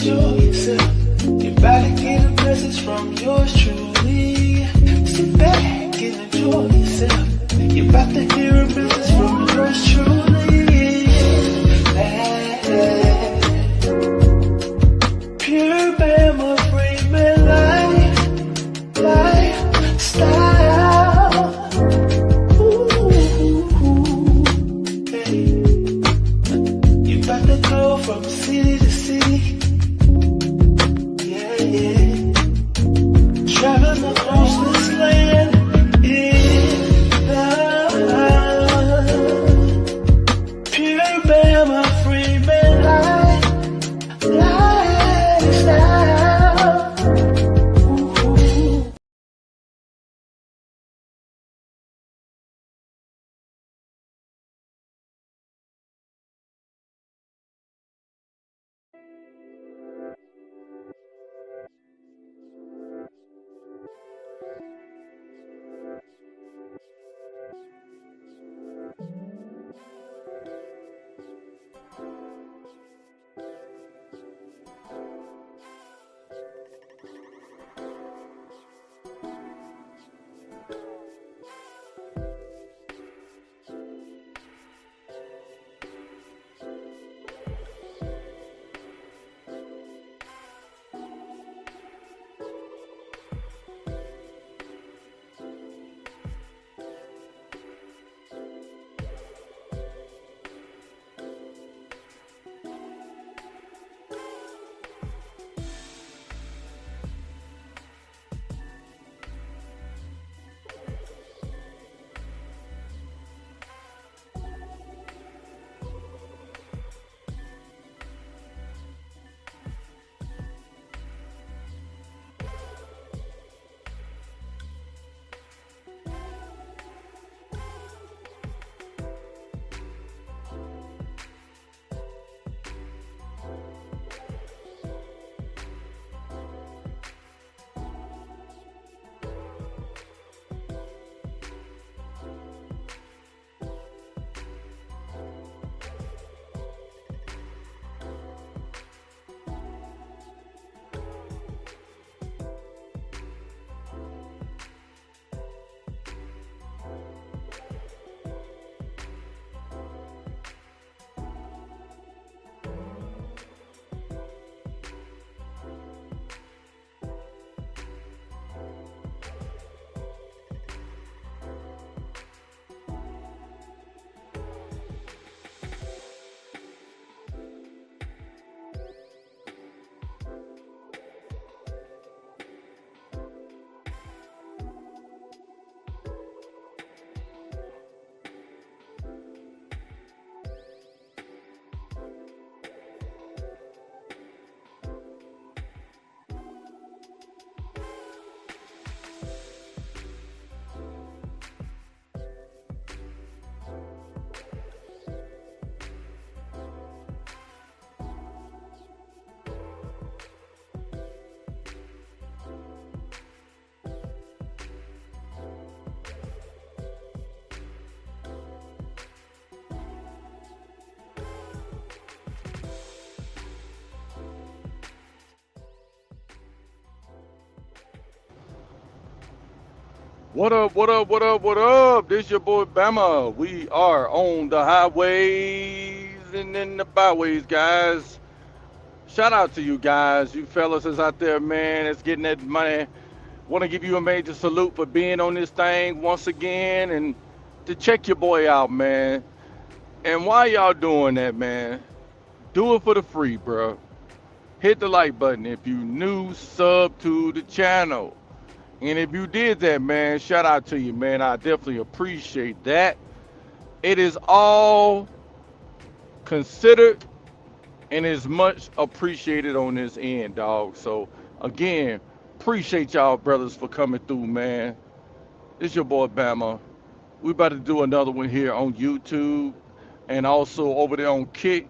enjoy yourself. You're about to get a message from yours truly. Sit back and enjoy yourself. You're about to hear a message from yours truly. Pure Bama Freeman lifestyle. Ooh, hey. You about to go from city to city. Yeah, yeah. Traveling across this land in the pure Bama Freeman lifestyle. Ooh. What up, what up, what up, what up? This your boy Bama. We are on the highways and in the byways, guys. Shout out to you guys, you fellas is out there, man, that's getting that money. Want to give you a major salute for being on this thing once again and to check your boy out, man. And why y'all doing that, man? Do it for the free, bro. Hit the like button if you new, sub to the channel. And if you did that, man, shout out to you, man. I definitely appreciate that. It is all considered and is much appreciated on this end, dog. So again, appreciate y'all brothers for coming through, man. It's your boy Bama. We about to do another one here on YouTube and also over there on Kick.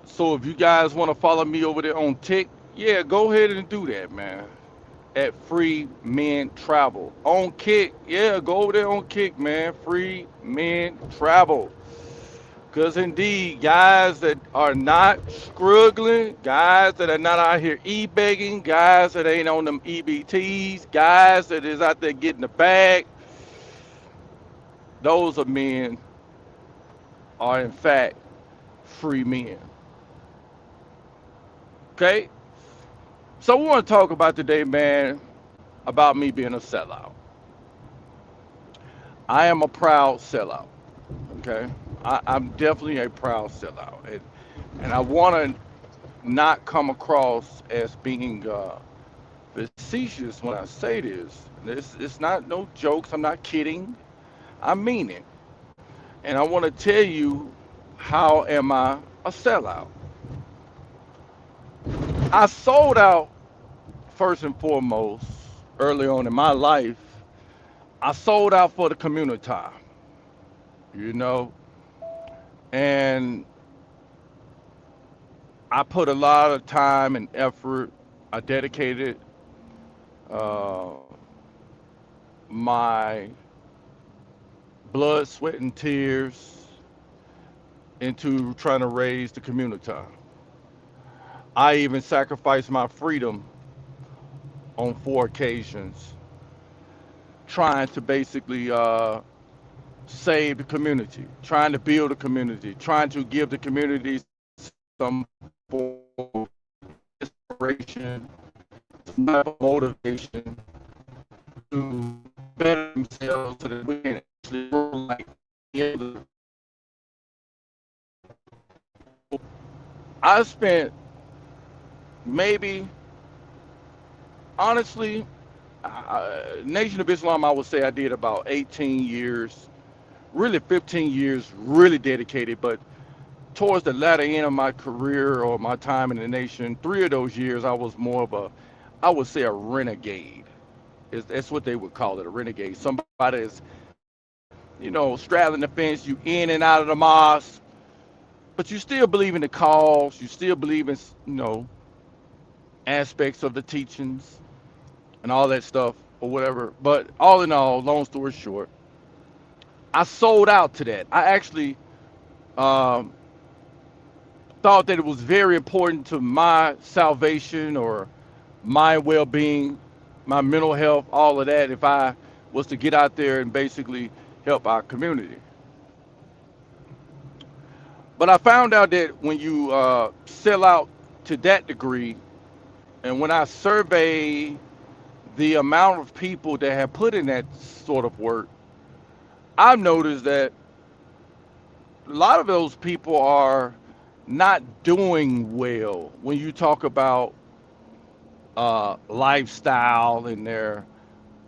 So if you guys want to follow me over there on Tick, yeah, go ahead and do that, man. At Free Men Travel. On Kick, yeah, go over there on Kick, man. Free Men Travel. Because indeed, guys that are not struggling, guys that are not out here e-begging, guys that ain't on them EBTs, guys that is out there getting the bag, those are men are in fact free men. Okay? So we want to talk about today, man, about me being a sellout. I am a proud sellout. Okay? I'm definitely a proud sellout. And I want to not come across as being facetious when I say this. It's not no jokes. I'm not kidding. I mean it. And I want to tell you how am I a sellout. I sold out first and foremost early on in my life. I sold out for the community, you know, and I put a lot of time and effort. I dedicated uh, my blood, sweat, and tears into trying to raise the community. I even sacrificed my freedom on 4 occasions, trying to basically save the community, trying to build a community, trying to give the community some form of inspiration, some type of motivation to better themselves so that we can actually grow like the other. I spent maybe, honestly, Nation of Islam, I would say I did about 18 years, really 15 years, really dedicated. But towards the latter end of my career or my time in the Nation, 3 of those years, I was more of a, I would say a renegade. That's what they would call it, a renegade. Somebody that's, straddling the fence, you in and out of the mosque, but you still believe in the cause, you still believe in, aspects of the teachings and all that stuff or whatever. But all in all, long story short, I sold out to that. I actually um, thought that it was very important to my salvation or my well-being, my mental health, all of that, if I was to get out there and basically help our community. But I found out that when you sell out to that degree, and when I survey the amount of people that have put in that sort of work, I've noticed that a lot of those people are not doing well when you talk about lifestyle and their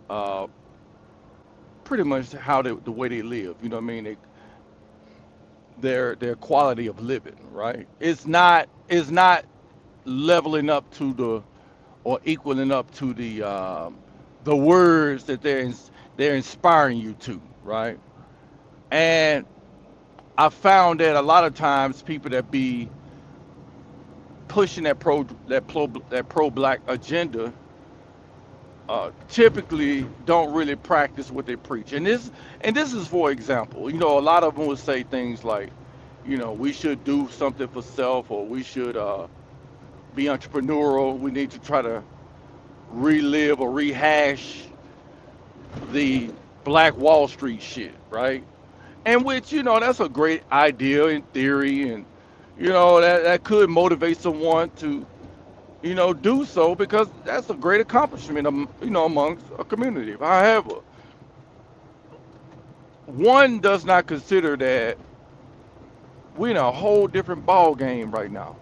uh, pretty much how the way they live. You know what I mean? Their quality of living, right? It's not leveling up to the or equaling up to the words that they're inspiring you to, right? And I found that a lot of times people that be pushing that pro black agenda typically don't really practice what they preach. And this is for example, a lot of them would say things like, we should do something for self, or we should be entrepreneurial. We need to try to relive or rehash the Black Wall Street shit, right? And which, that's a great idea in theory, and that could motivate someone to, do so, because that's a great accomplishment, amongst a community. However, one does not consider that we're in a whole different ball game right now.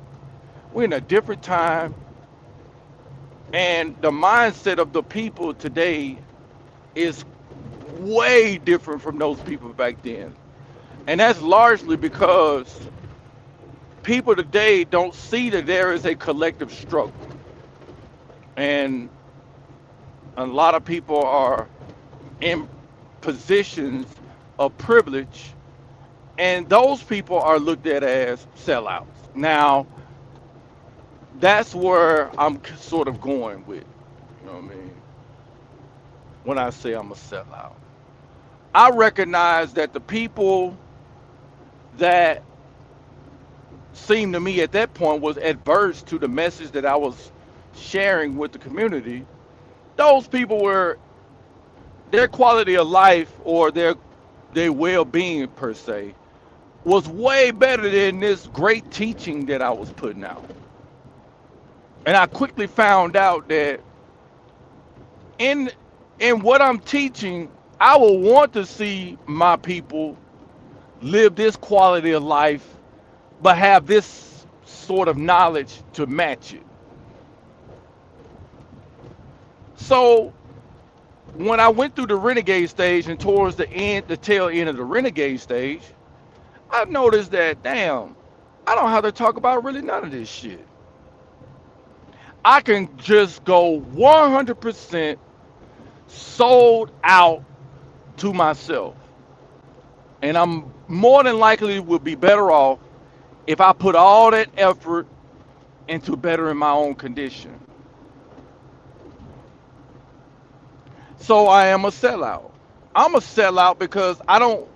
We're in a different time, and the mindset of the people today is way different from those people back then. And that's largely because people today don't see that there is a collective struggle. And a lot of people are in positions of privilege, and those people are looked at as sellouts. Now, that's where I'm sort of going with, you know what I mean, when I say I'm a sellout. I recognize that the people that seemed to me at that point was adverse to the message that I was sharing with the community, those people were their quality of life or their well-being per se was way better than this great teaching that I was putting out. And I quickly found out that in in what I'm teaching, I will want to see my people live this quality of life, but have this sort of knowledge to match it. So when I went through the renegade stage and towards the end, the tail end of the renegade stage, I noticed that damn, I don't have to talk about really none of this shit. I can just go 100% sold out to myself. And I'm more than likely would be better off if I put all that effort into bettering my own condition. So I am a sellout. I'm a sellout because I don't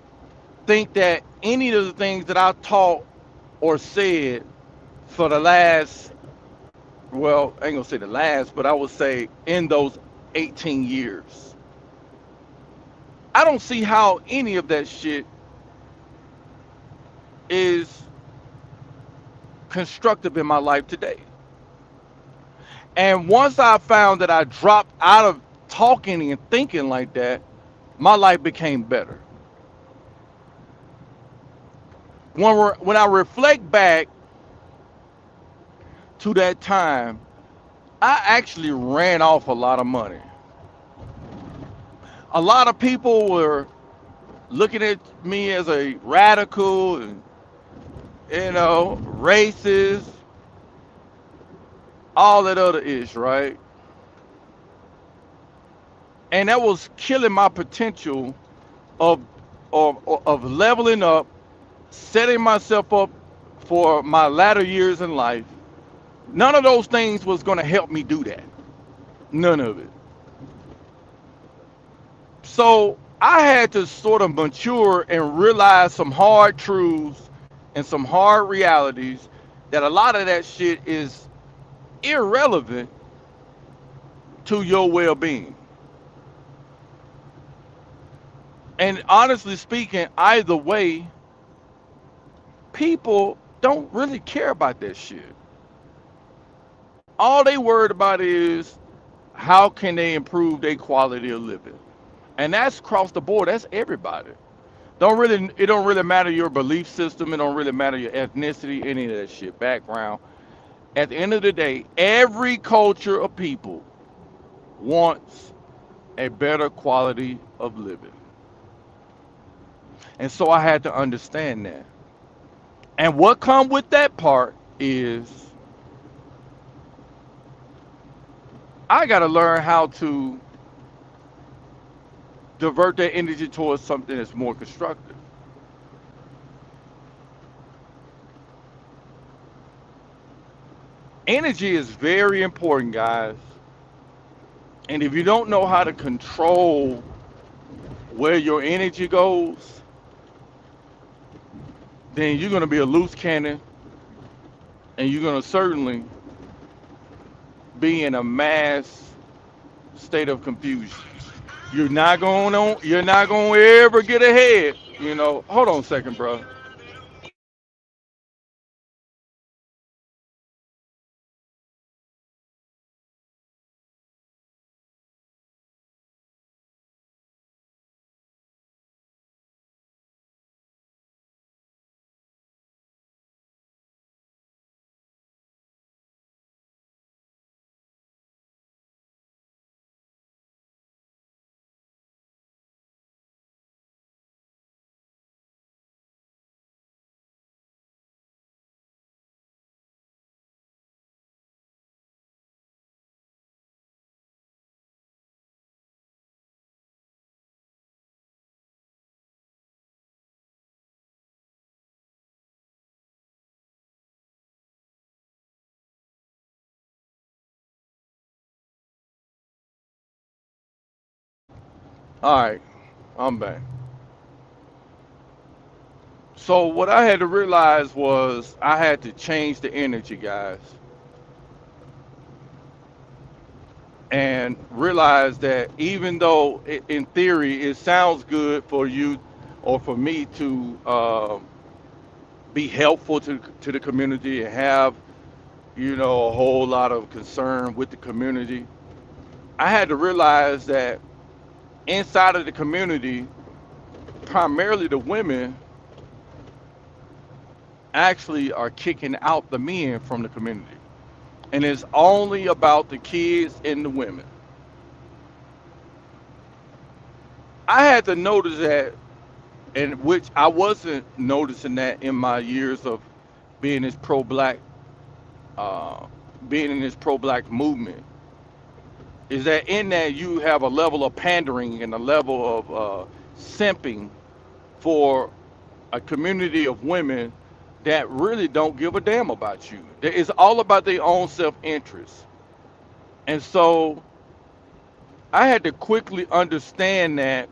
think that any of the things that I taught or said for the last, well, I ain't gonna say the last, but I would say in those 18 years, I don't see how any of that shit is constructive in my life today. And once I found that I dropped out of talking and thinking like that, my life became better. When I reflect back to that time, I actually ran off a lot of money. A lot of people were looking at me as a radical and racist, all that other ish, right? And that was killing my potential of of leveling up, setting myself up for my latter years in life. None of those things was going to help me do that. None of it. So I had to sort of mature and realize some hard truths and some hard realities that a lot of that shit is irrelevant to your well-being. And honestly speaking, either way, people don't really care about that shit. All they worried about is how can they improve their quality of living. And that's across the board. That's everybody. It don't really matter your belief system. It don't really matter your ethnicity, any of that shit, background. At the end of the day, every culture of people wants a better quality of living. And so I had to understand that. And what come with that part is I got to learn how to divert that energy towards something that's more constructive. Energy is very important, guys. And if you don't know how to control where your energy goes, then you're going to be a loose cannon and you're going to certainly be in a mass state of confusion. You're not going to ever get ahead. Hold on a second, bro. All right, I'm back. So what I had to realize was I had to change the energy, guys, and realize that even though in theory it sounds good for you or for me to be helpful to the community and have a whole lot of concern with the community, I had to realize that inside of the community, primarily the women actually are kicking out the men from the community. And it's only about the kids and the women. I had to notice that, and which I wasn't noticing that in my years of being this pro-black, uh, being in this pro-black movement, is that in that you have a level of pandering and a level of simping for a community of women that really don't give a damn about you. It's all about their own self-interest. And so I had to quickly understand that,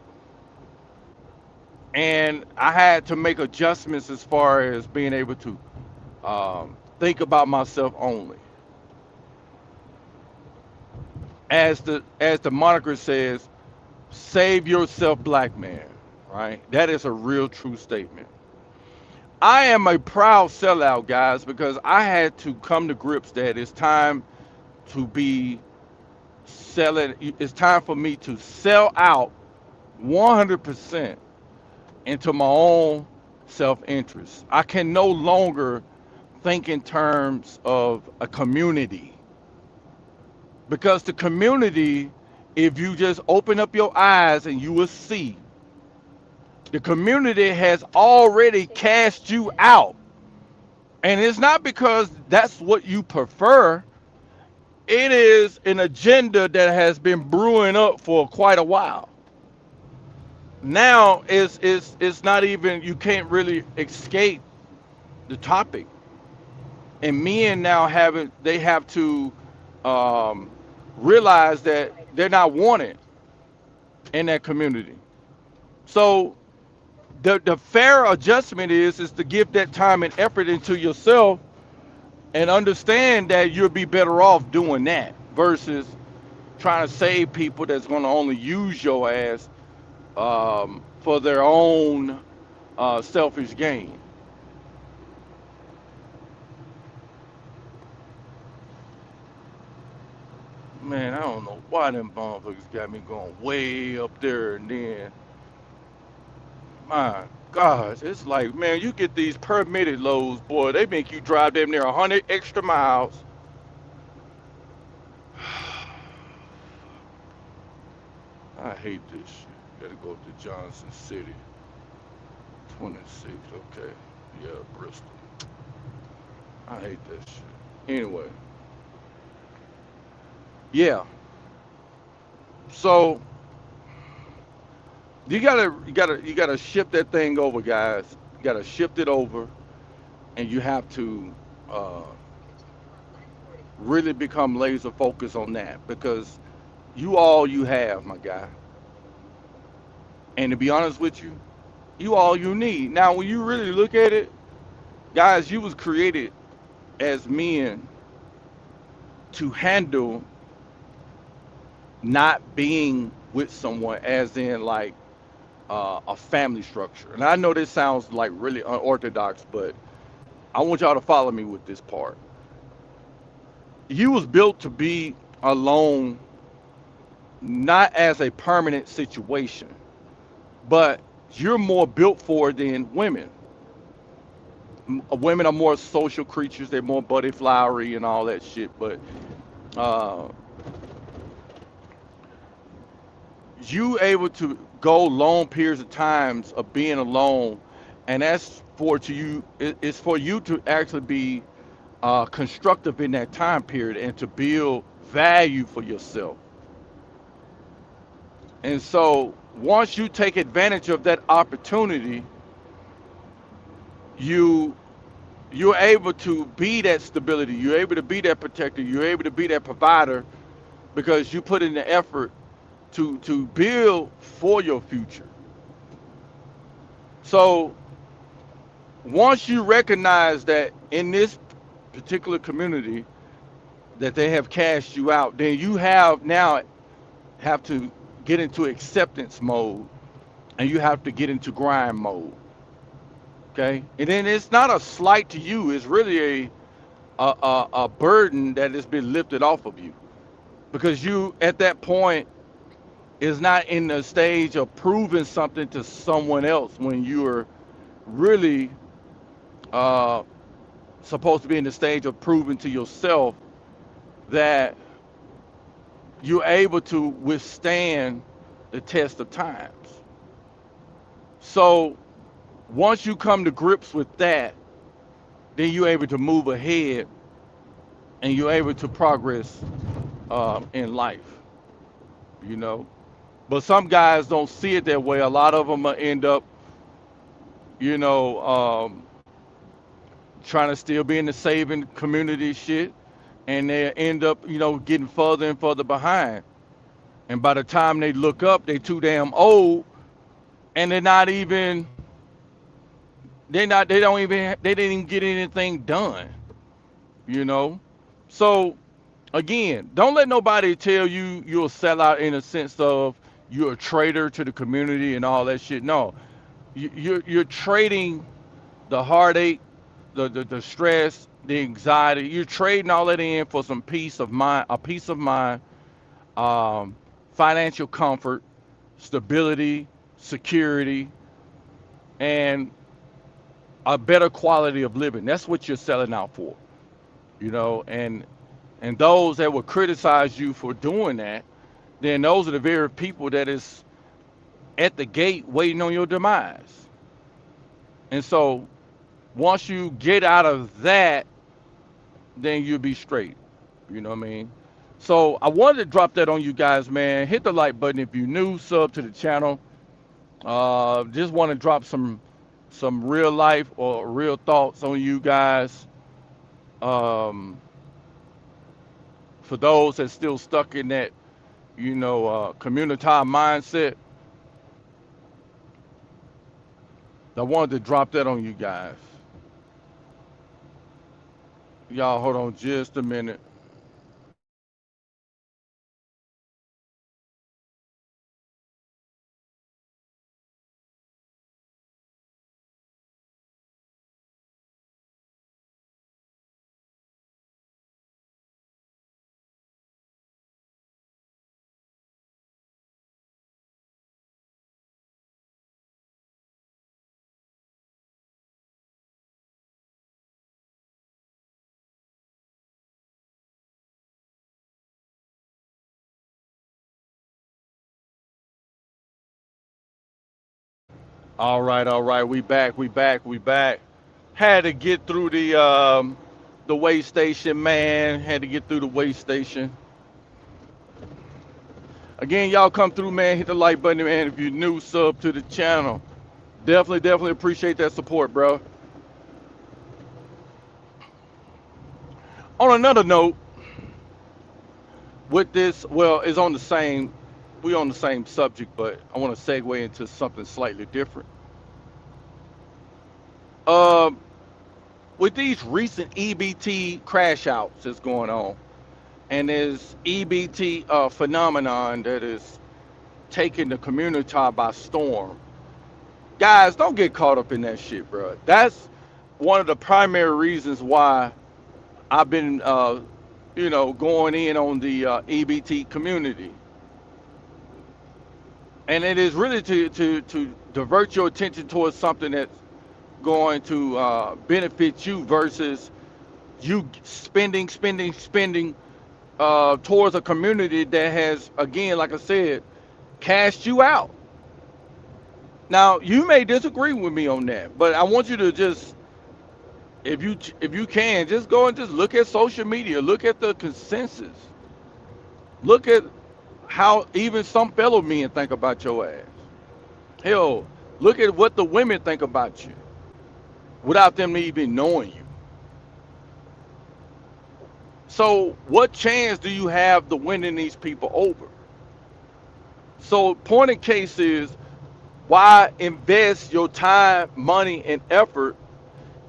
and I had to make adjustments as far as being able to think about myself only. As the moniker says, save yourself, black man. Right? That is a real true statement. I am a proud sellout, guys, because I had to come to grips that it's time to be selling. It's time for me to sell out 100% into my own self-interest. I can no longer think in terms of a community, because the community, if you just open up your eyes and you will see, the community has already cast you out. And it's not because that's what you prefer. It is an agenda that has been brewing up for quite a while. Now it's not even, you can't really escape the topic. And men now they have to um, realize that they're not wanted in that community. So the fair adjustment is to give that time and effort into yourself and understand that you'll be better off doing that versus trying to save people that's going to only use your ass for their own selfish gain. Man, I don't know why them motherfuckers got me going way up there, and then my gosh, it's like, man, you get these permitted loads, boy, they make you drive damn near 100 extra miles. I hate this shit. Gotta go to Johnson City. 26, okay. Yeah, Bristol. I hate that shit. Anyway, yeah. So you gotta shift that thing over, guys. You gotta shift it over, and you have to uh, really become laser focused on that, because you all you have, my guy. And to be honest with you, you all you need. Now, when you really look at it, guys, you was created as men to handle not being with someone, as in like a family structure. And I know this sounds like really unorthodox, but I want y'all to follow me with this part. You was built to be alone, not as a permanent situation, but you're more built for it than women. Women are more social creatures. They're more buddy flowery and all that shit. But uh, you able to go long periods of times of being alone, and that's for to you. It's for you to actually be constructive in that time period and to build value for yourself. And so once you take advantage of that opportunity, you you're able to be that stability. You're able to be that protector. You're able to be that provider because you put in the effort to build for your future. So once you recognize that in this particular community that they have cashed you out, then you have now have to get into acceptance mode, and you have to get into grind mode. Okay, and then it's not a slight to you; it's really a burden that has been lifted off of you, because you at that point is not in the stage of proving something to someone else when you are really uh, supposed to be in the stage of proving to yourself that you're able to withstand the test of times. So once you come to grips with that, then you're able to move ahead and you're able to progress in life, you know. But some guys don't see it that way. A lot of them end up, you know, trying to still be in the saving community shit, and they end up, you know, getting further and further behind. And by the time they look up, they too damn old, and they didn't even get anything done, you know. So again, don't let nobody tell you you're a sellout in a sense of you're a traitor to the community and all that shit. No, you're trading the heartache, the stress, the anxiety. You're trading all that in for some peace of mind, a peace of mind, um, financial comfort, stability, security, and a better quality of living. That's what you're selling out for, you know. And those that will criticize you for doing that, then those are the very people that is at the gate waiting on your demise. And so once you get out of that, then you'll be straight. You know what I mean? So I wanted to drop that on you guys, man. Hit the like button if you're new, sub to the channel. Just want to drop some real life or real thoughts on you guys. Um, for those that's still stuck in that, you know, community mindset, I wanted to drop that on you guys. Y'all, hold on just a minute. All right, we back, we back, we back. Had to get through the way station, man. Had to get through the way station. Again, y'all come through, man. Hit the like button, man. If you're new, sub to the channel. Definitely appreciate that support, bro. On another note, with this, well, it's on the same, we on the same subject, but I want to segue into something slightly different. Um, with these recent EBT crash outs that's going on, and this EBT phenomenon that is taking the community by storm, guys, don't get caught up in that shit, bro. That's one of the primary reasons why I've been, you know, going in on the EBT community, and it is really to divert your attention towards something that's going to benefit you versus you spending towards a community that has, again, like I said, cast you out. Now, you may disagree with me on that, but I want you to just, if you can, just go and just look at social media, look at the consensus, look at how even some fellow men think about your ass. Hell, look at what the women think about you without them even knowing you. So, what chance do you have to winning these people over? So, point in case is, why invest your time, money, and effort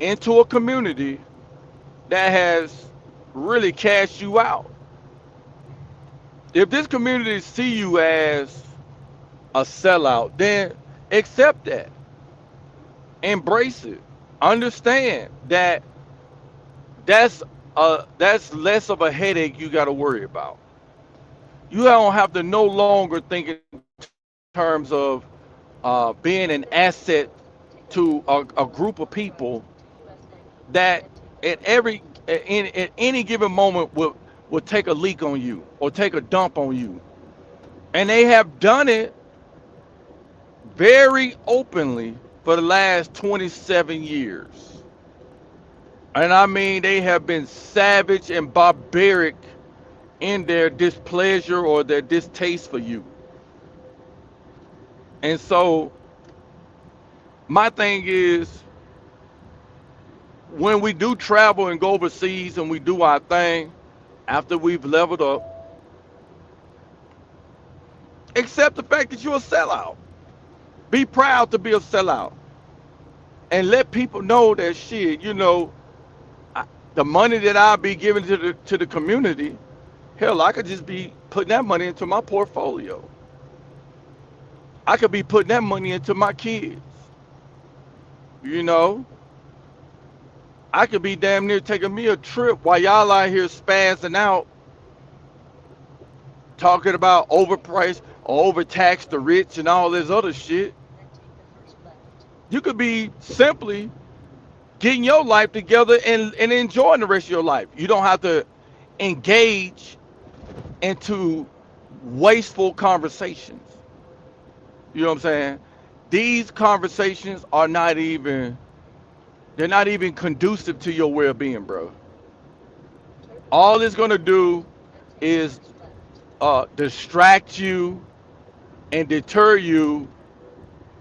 into a community that has really cast you out. If this community see you as a sellout, then accept that, embrace it, understand that that's less of a headache you got to worry about. You don't have to no longer think in terms of being an asset to a group of people that at any given moment will take a leak on you or take a dump on you, and they have done it very openly for the last 27 years. And I mean, they have been savage and barbaric in their displeasure or their distaste for you. And so, my thing is, when we do travel and go overseas and we do our thing after we've leveled up, accept the fact that you're a sellout. Be proud to be a sellout. And let people know that shit, the money that I'll be giving to the community, hell, I could just be putting that money into my portfolio. I could be putting that money into my kids. You know, I could be damn near taking me a trip while y'all out here spazzing out, talking about overpriced or overtaxed the rich and all this other shit. You could be simply getting your life together and enjoying the rest of your life. You don't have to engage into wasteful conversations. You know what I'm saying? These conversations are not even they're not even conducive to your well-being, bro. All it's gonna do is distract you and deter you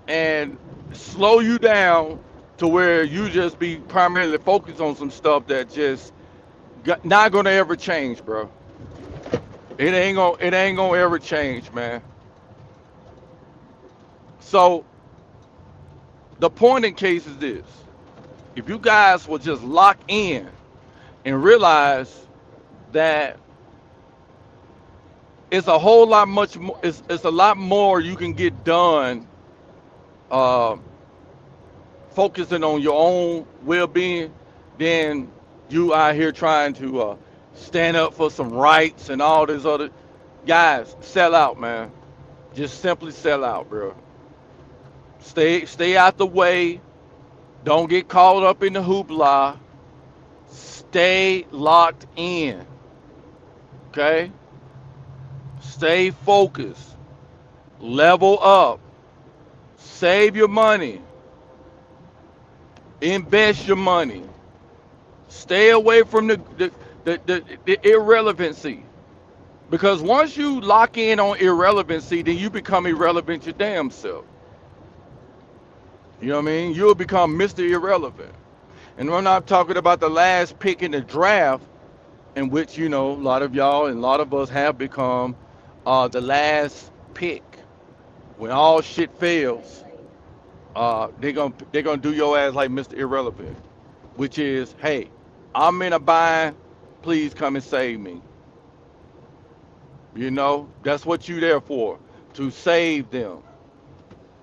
and slow you down to where you just be primarily focused on some stuff that just not gonna ever change, bro. It ain't gonna ever change, man. So the point in case is this: if you guys will just lock in and realize that it's a whole lot much more, it's a lot more you can get done uh, focusing on your own well-being than you out here trying to stand up for some rights and all this other. Guys, sell out, man. Just simply sell out, bro. Stay out the way. Don't get caught up in the hoopla. Stay locked in. Okay? Stay focused. Level up. Save your money. Invest your money. Stay away from the irrelevancy. Because once you lock in on irrelevancy, then you become irrelevant your damn self. You know what I mean? You'll become Mr. Irrelevant. And we're not talking about the last pick in the draft, in which, a lot of y'all and a lot of us have become the last pick. When all shit fails, they're gonna do your ass like Mr. Irrelevant, which is, hey, I'm in a bind, please come and save me. That's what you there for, to save them.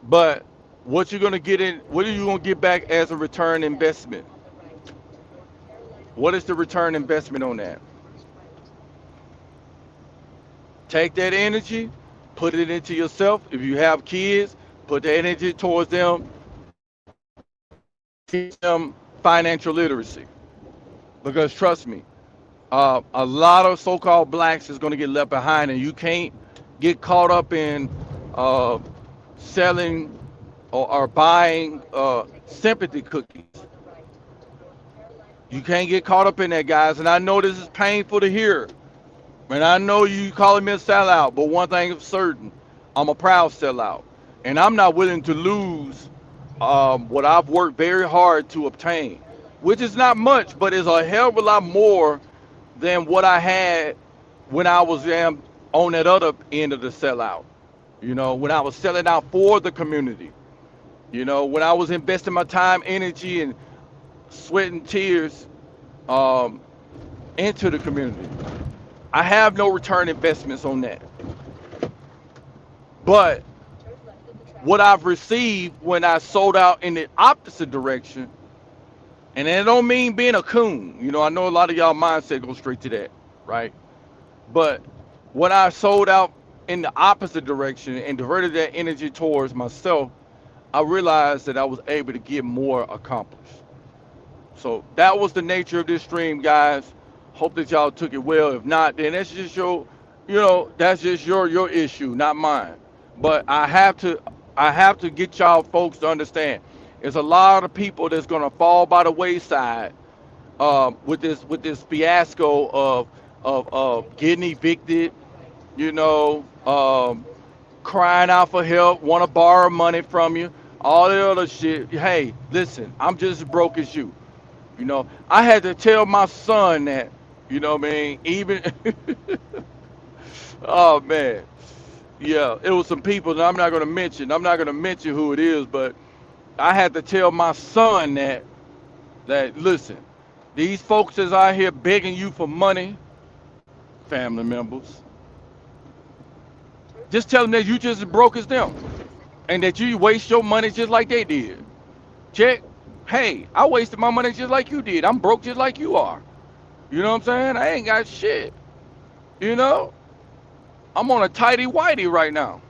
But what are you gonna get back as a return investment? What is the return investment on that? Take that energy, put it into yourself. If you have kids, put the energy towards them, teach them financial literacy. Because trust me, a lot of so-called blacks is going to get left behind, and you can't get caught up in selling or buying sympathy cookies. You can't get caught up in that, guys. And I know this is painful to hear. And I know you calling me a sellout, but one thing is certain, I'm a proud sellout. And I'm not willing to lose what I've worked very hard to obtain, which is not much, but is a hell of a lot more than what I had when I was on that other end of the sellout. When I was selling out for the community. When I was investing my time, energy, and sweat and tears um, into the community. I have no return investments on that. But what I've received when I sold out in the opposite direction, and it don't mean being a coon. You know, I know a lot of y'all mindset goes straight to that, right? But when I sold out in the opposite direction and diverted that energy towards myself, I realized that I was able to get more accomplished. So that was the nature of this stream, guys. Hope that y'all took it well. If not, then that's just your, that's just your issue, not mine. But I have to get y'all folks to understand. There's a lot of people that's gonna fall by the wayside with this fiasco of getting evicted, you know, crying out for help, want to borrow money from you, all the other shit. Hey, listen, I'm just as broke as you. You know, I had to tell my son that, what I mean? Even, oh man, yeah, it was some people that I'm not gonna mention. I'm not gonna mention who it is, but I had to tell my son that listen, these folks is out here begging you for money, family members. Just tell them that you just as broke as them, and that you waste your money just like they did. Check. Hey, I wasted my money just like you did. I'm broke just like you are. You know what I'm saying? I ain't got shit. You know? I'm on a tighty whitey right now.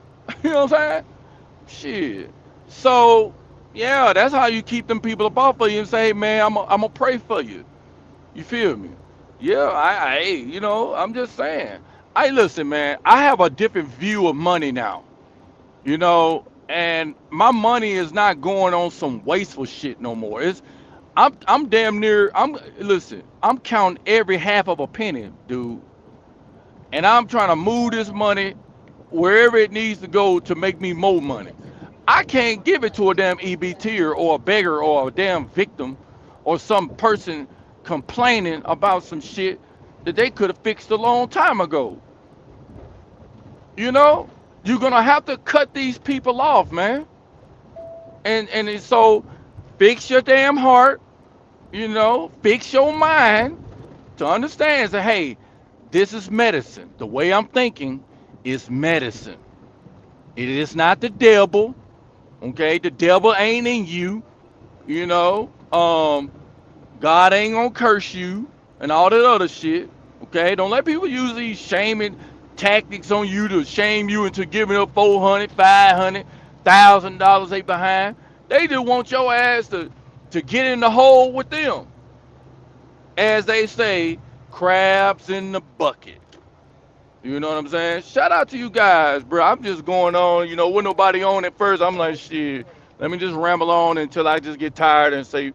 You know what I'm saying? Shit. So, yeah, that's how you keep them people up off of you and say, hey, man, I'm going to pray for you. You feel me? Yeah, I'm just saying. I listen, man, I have a different view of money now. And my money is not going on some wasteful shit no more. I'm damn near listen, I'm counting every half of a penny, dude. And I'm trying to move this money wherever it needs to go to make me more money. I can't give it to a damn EBT or a beggar or a damn victim or some person complaining about some shit that they could have fixed a long time ago. You know? You're gonna have to cut these people off, man. So fix your damn heart, fix your mind to understand that hey, this is medicine. The way I'm thinking is medicine. It is not the devil. Okay, the devil ain't in you. You know, God ain't gonna curse you and all that other shit. Okay, don't let people use these shaming tactics on you to shame you into giving up 400, 500, $1,000 they behind. They just want your ass to get in the hole with them. As they say, crabs in the bucket. You know what I'm saying? Shout out to you guys, bro. I'm just going on, with nobody on at first. I'm like, shit, let me just ramble on until I just get tired and say,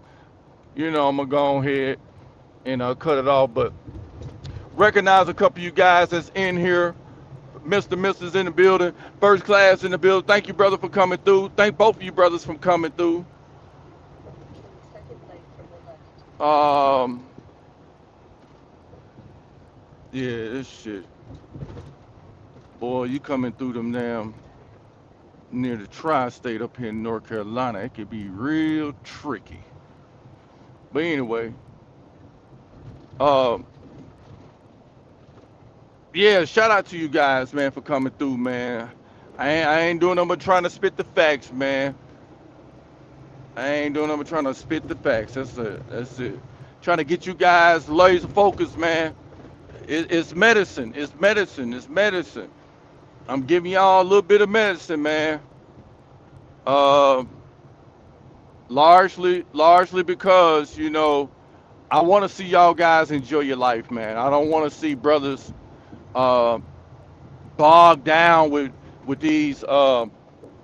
I'm going to go ahead and cut it off. But recognize a couple of you guys that's in here. Mr. Mrs. in the building. First class in the building. Thank you, brother, for coming through. Thank both of you brothers for coming through. Um, yeah, this shit. Boy, you coming through them damn near the tri-state up here in North Carolina. It could be real tricky. But anyway, um, yeah, shout out to you guys, man, for coming through, man. I ain't doing nothing but trying to spit the facts, man. I ain't doing nothing but trying to spit the facts. That's it. That's it. Trying to get you guys laser focused, man. It's medicine. It's medicine. It's medicine. I'm giving y'all a little bit of medicine, man. Uh, largely because I want to see y'all guys enjoy your life, man. I don't want to see brothers uh, bogged down with these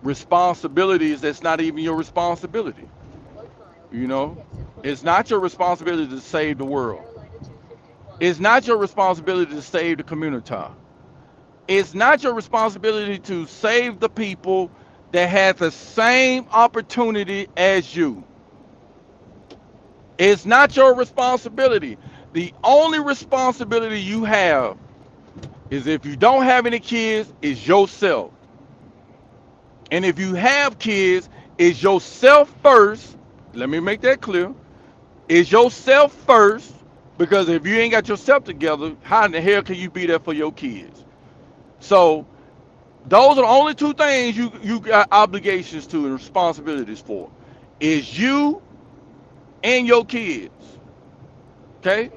responsibilities that's not even your responsibility. You know, it's not your responsibility to save the world. It's not your responsibility to save the community. It's not your responsibility to save the people that have the same opportunity as you. It's not your responsibility. The only responsibility you have is if you don't have any kids, is yourself. And if you have kids, is yourself first. Let me make that clear. Is yourself first, because if you ain't got yourself together, how in the hell can you be there for your kids? So those are the only two things you got obligations to and responsibilities for. Is you and your kids. Okay?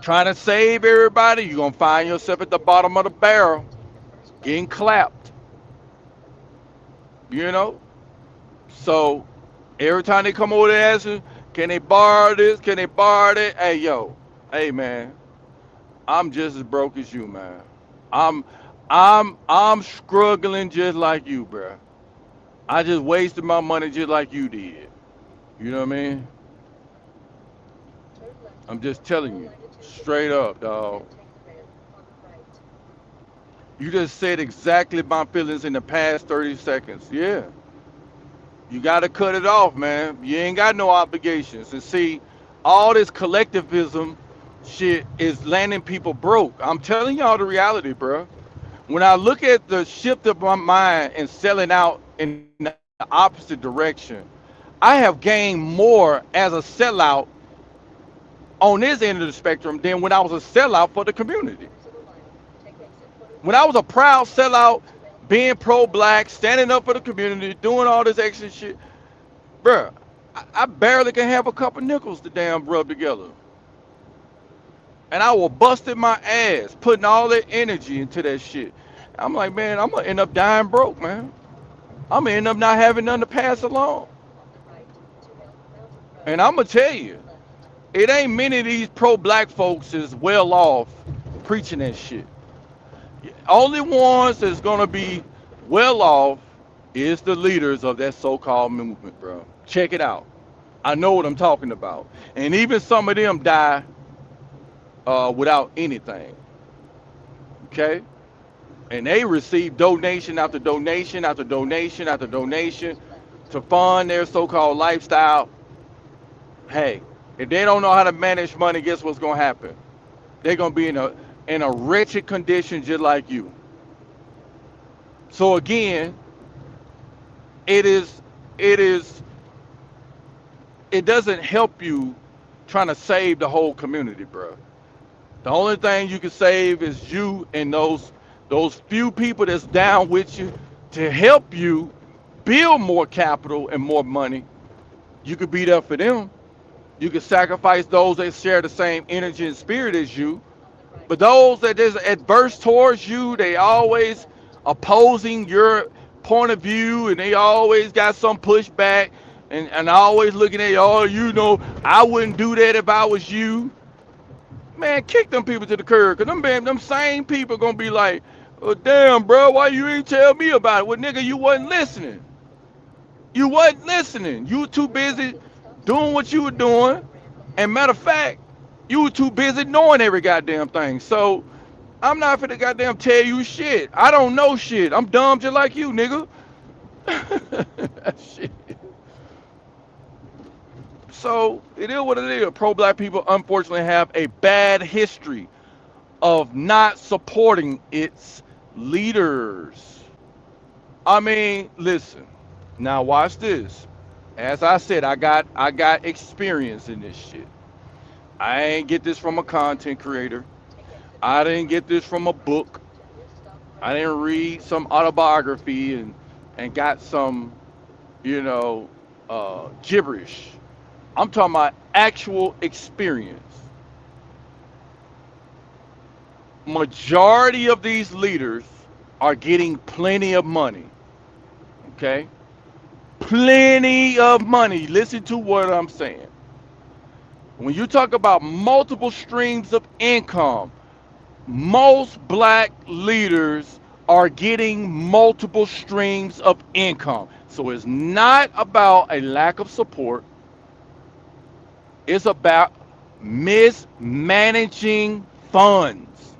Trying to save everybody, you're gonna find yourself at the bottom of the barrel, getting clapped. You know? So every time they come over there asking, can they borrow this? Can they borrow that? Hey yo, hey man, I'm just as broke as you, man. I'm I'm struggling just like you, bruh. I just wasted my money just like you did. You know what I mean? I'm just telling you, straight up, dog. You just said exactly my feelings in the past 30 seconds. Yeah. You got to cut it off, man. You ain't got no obligations. And see, all this collectivism shit is landing people broke. I'm telling y'all the reality, bro. When I look at the shift of my mind and selling out in the opposite direction, I have gained more as a sellout on this end of the spectrum than when I was a sellout for the community. When I was a proud sellout, being pro-black, standing up for the community, doing all this extra shit, bruh, I barely can have a couple nickels to damn rub together. And I was busting my ass, putting all that energy into that shit. I'm like, man, I'm gonna end up dying broke, man. I'm gonna end up not having nothing to pass along. And I'm gonna tell you, it ain't many of these pro-black folks is well off preaching that shit. Only ones that's gonna be well off is the leaders of that so-called movement, bro. Check it out. I know what I'm talking about. And even some of them die without anything. Okay? And they receive donation after donation after donation after donation to fund their so-called lifestyle. Hey, if they don't know how to manage money, guess what's gonna happen? They're gonna be in a wretched condition just like you. So again, it is it is it doesn't help you trying to save the whole community, bro. The only thing you can save is you and those few people that's down with you to help you build more capital and more money. You could be there for them. You can sacrifice those that share the same energy and spirit as you. But those that is adverse towards you, they always opposing your point of view, and they always got some pushback, and always looking at you, oh, you know, I wouldn't do that if I was you. Man, kick them people to the curb, cause them same people gonna be like, oh damn, bro, why you ain't tell me about it? Well, nigga, you wasn't listening. You wasn't listening. You were too busy doing what you were doing. And matter of fact, you were too busy knowing every goddamn thing. So I'm not finna goddamn tell you shit. I don't know shit. I'm dumb just like you, nigga. Shit. So it is what it is. Pro-black people unfortunately have a bad history of not supporting its leaders. I mean, listen. Now watch this. As I said, I got experience in this shit. I ain't get this from a content creator. I didn't get this from a book. I didn't read some autobiography and got some, gibberish. I'm talking about actual experience. Majority of these leaders are getting plenty of money. Okay? Plenty of money. Listen to what I'm saying. When you talk about multiple streams of income, most black leaders are getting multiple streams of income. So it's not about a lack of support. It's about mismanaging funds.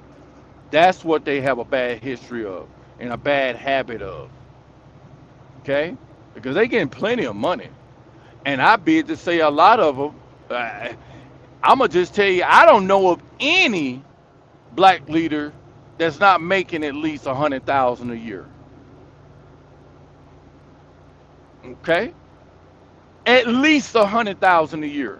That's what they have a bad history of and a bad habit of. Okay? Because they getting plenty of money. And I bid to say a lot of them. I'm going to just tell you, I don't know of any black leader that's not making at least 100,000 a year. Okay? At least 100,000 a year.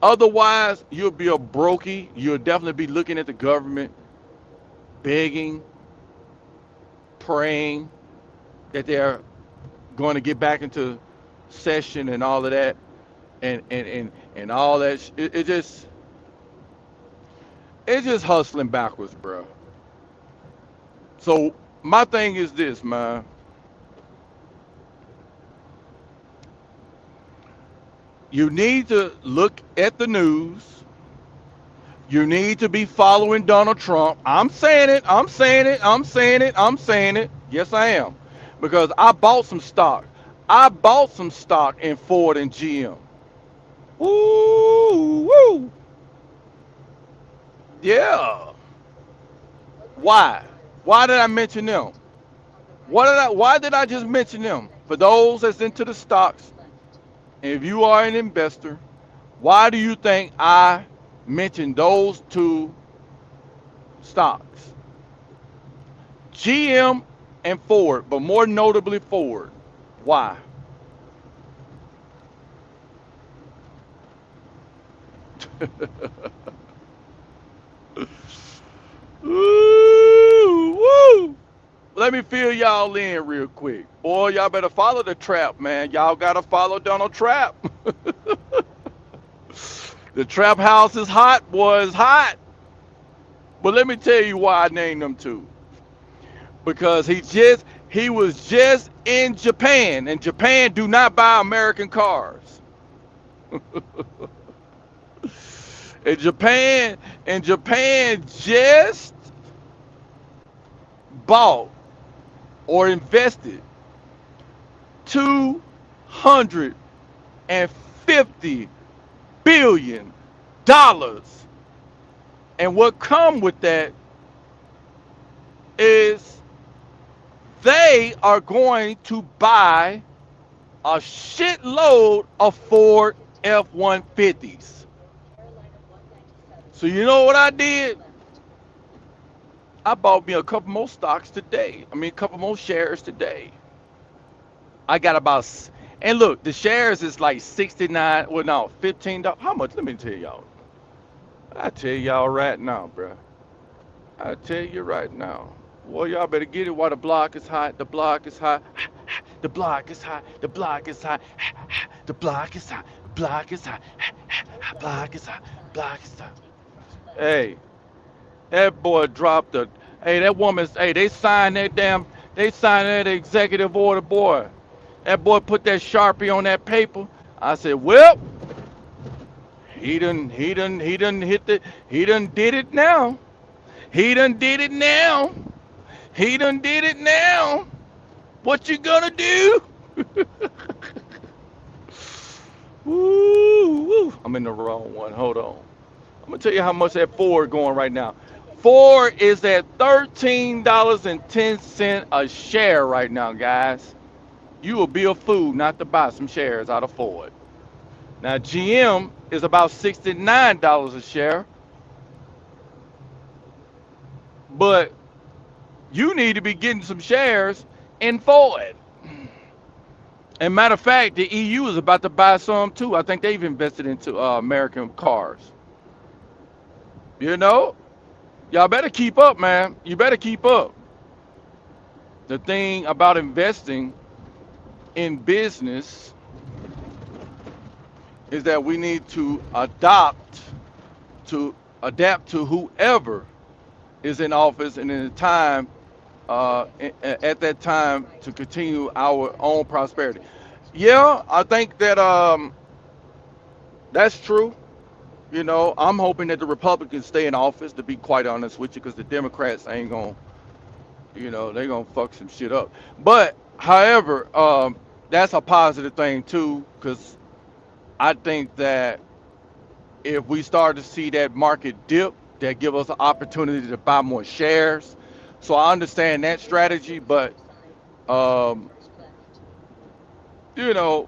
Otherwise, you'll be a brokey. You'll definitely be looking at the government, begging, praying that they're going to get back into session and all of that, and all that. It's just hustling backwards, bro. So my thing is this, man. You need to look at the news. You need to be following Donald Trump. I'm saying it. I'm saying it. I'm saying it. I'm saying it. Yes, I am. Because I bought some stock. I bought some stock in Ford and GM. Woo, woo. Yeah. Why? Why did I mention them? Why did I just mention them? For those that's into the stocks, and if you are an investor, why do you think I mentioned those two stocks? GM and Ford, but more notably Ford. Why? Woo, woo. Let me fill y'all in real quick. Boy, y'all better follow the trap, man. Y'all gotta follow Donald Trap. The trap house is hot, boy, it's hot. But let me tell you why I named them two. Because he was just in Japan, and Japan do not buy American cars. And Japan just bought or invested $250 billion. And what come with that is they are going to buy a shitload of Ford F-150s. So you know what I did? I bought me a couple more stocks today. I mean, a couple more shares today. I got and look, the shares is like 69, well, no, $15. How much? Let me tell y'all. I tell y'all right now, bro. I tell you right now. Well, y'all better get it while the block is hot. The block is hot. The block is hot. The block is hot. The block is hot. The block is hot. Block is hot. Block is hot. Hey, that boy dropped the. Hey, that woman's. Hey, they signed that damn. They signed that executive order, boy. That boy put that Sharpie on that paper. I said, well, he done did it now. He done did it now. He done did it now. What you gonna do? Woo, woo. I'm in the wrong one. Hold on. I'm gonna tell you how much that Ford going right now. Ford is at $13.10 a share right now, guys. You will be a fool not to buy some shares out of Ford. Now GM is about $69 a share, but you need to be getting some shares in Ford. And matter of fact, the EU is about to buy some too. I think they've invested into American cars. You know, y'all better keep up, man. You better keep up. The thing about investing in business is that we need to adapt to whoever is in office and in the time at that time to continue our own prosperity. Yeah, I think that that's true. You know, I'm hoping that the Republicans stay in office, to be quite honest with you, because the Democrats ain't gonna, they're gonna fuck some shit up. But however, that's a positive thing too, because I think that if we start to see that market dip, that give us an opportunity to buy more shares. So I understand that strategy, but um, you know,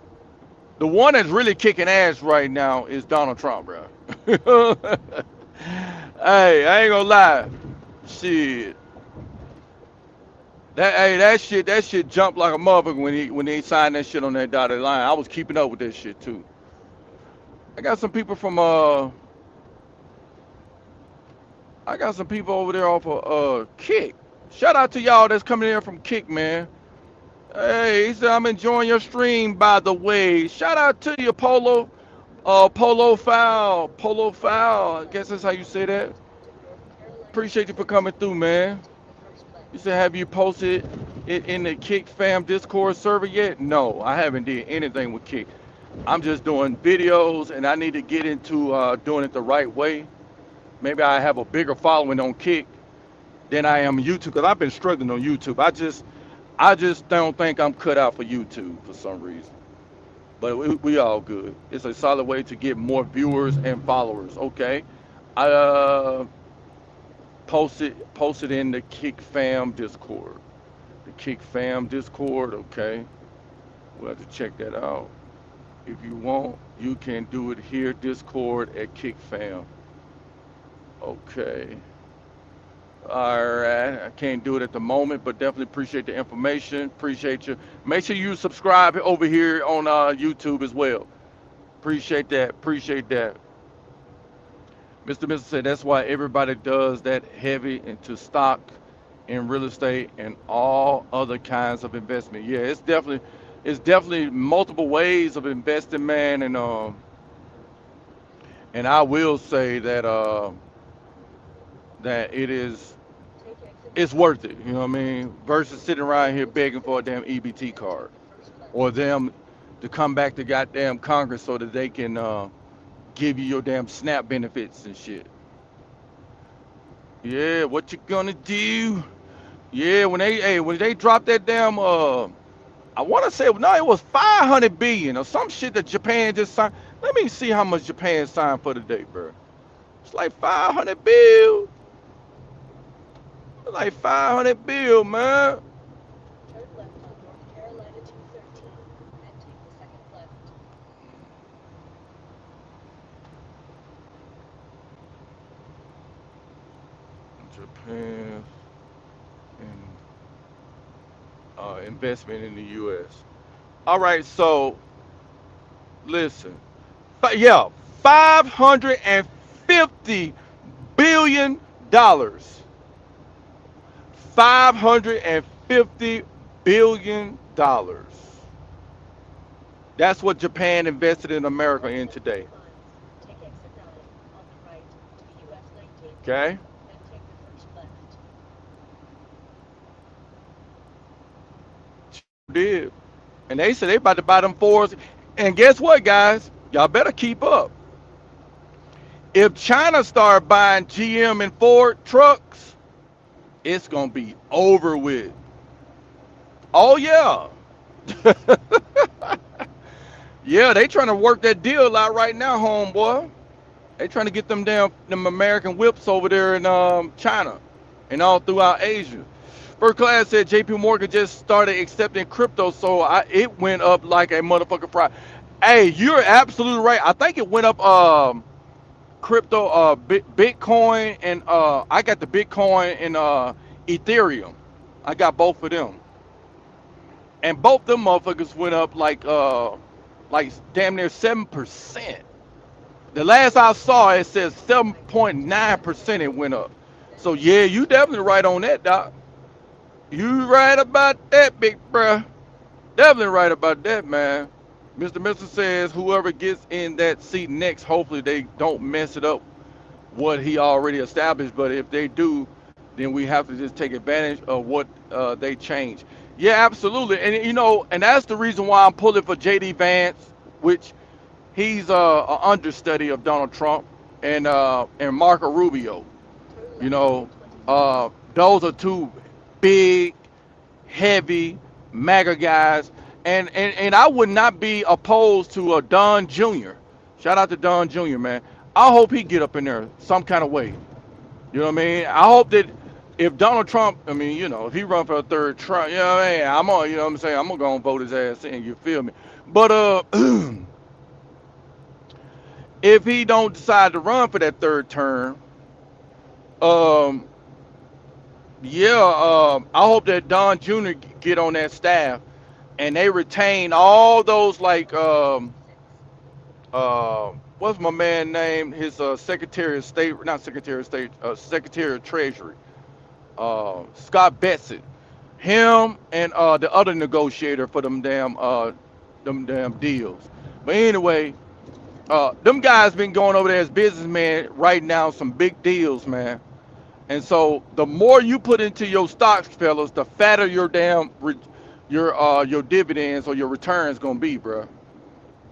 the one that's really kicking ass right now is Donald Trump, bro. Hey, I ain't gonna lie. Shit. That shit jumped like a motherfucker when he signed that shit on that dotted line. I was keeping up with that shit too. I got some people from I got some people over there off of Kick. Shout out to y'all that's coming in from Kick, man. Hey, he said I'm enjoying your stream by the way. Shout out to you, Polo. Polo Foul. Polo Foul. I guess that's how you say that. Appreciate you for coming through, man. You said, have you posted it in the Kick Fam Discord server yet? No, I haven't did anything with Kick. I'm just doing videos, and I need to get into doing it the right way. Maybe I have a bigger following on Kick than I am YouTube, because I've been struggling on YouTube. I just don't think I'm cut out for YouTube for some reason. But we all good. It's a solid way to get more viewers and followers. Okay, I posted in the Kick Fam Discord. The Kick Fam Discord. Okay, we'll have to check that out. If you want, you can do it here. Discord at Kick Fam. Okay. All right. I can't do it at the moment, but definitely appreciate the information. Appreciate you. Make sure you subscribe over here on YouTube as well. Appreciate that. Appreciate that. Mr. said that's why everybody does that heavy into stock and real estate and all other kinds of investment. Yeah, it's definitely multiple ways of investing, man, and I will say that it's worth it. You know what I mean? Versus sitting around here begging for a damn EBT card or them to come back to goddamn Congress so that they can give you your damn SNAP benefits and shit. Yeah, what you gonna do? Yeah, when they dropped that damn I want to say no, it was 500 billion or some shit that Japan just signed. Let me see how much Japan signed for today, bro. It's like 500 bill. It's like 500 bill, man. Japan and investment in the U.S. All right, so listen, yeah, 550 billion dollars, 550 billion dollars. That's what Japan invested in America in today. Okay, sure did. And they said they about to buy them Fords. And guess what, guys? Y'all better keep up. If China start buying GM and Ford trucks, it's gonna be over with. Oh yeah. Yeah, they trying to work that deal out right now, homeboy. They trying to get them American whips over there in China and all throughout Asia. First class said JP Morgan just started accepting crypto, so it went up like a motherfucker fry. Hey, you're absolutely right. I think it went up crypto Bitcoin and I got the Bitcoin and Ethereum. I got both of them. And both them motherfuckers went up like damn near 7%. The last I saw it says 7.9% it went up. So yeah, you definitely right on that, doc. You right about that, big bruh. Definitely right about that, man. Mr. says whoever gets in that seat next, hopefully they don't mess it up what he already established. But if they do, then we have to just take advantage of what they change. Yeah, absolutely. And and that's the reason why I'm pulling for JD Vance, which he's an understudy of Donald Trump, and Marco Rubio. You know, those are two big, heavy MAGA guys, and I would not be opposed to a Don Jr. Shout out to Don Jr. Man. I hope he get up in there some kind of way. You know what I mean? I hope that if Donald Trump, I mean, if he run for a third Trump, you know what I mean? You know what I'm saying? I'm gonna go and vote his ass in. You feel me? But if he don't decide to run for that third term, um, yeah, I hope that Don Jr. get on that staff and they retain all those like what's my man name? His Secretary of State, not Secretary of State, Secretary of Treasury, Scott Bessent. Him and the other negotiator for them damn deals. But anyway, them guys been going over there as businessmen, writing down some big deals, man. And so the more you put into your stocks, fellas, the fatter your your dividends or your returns gonna be, bro.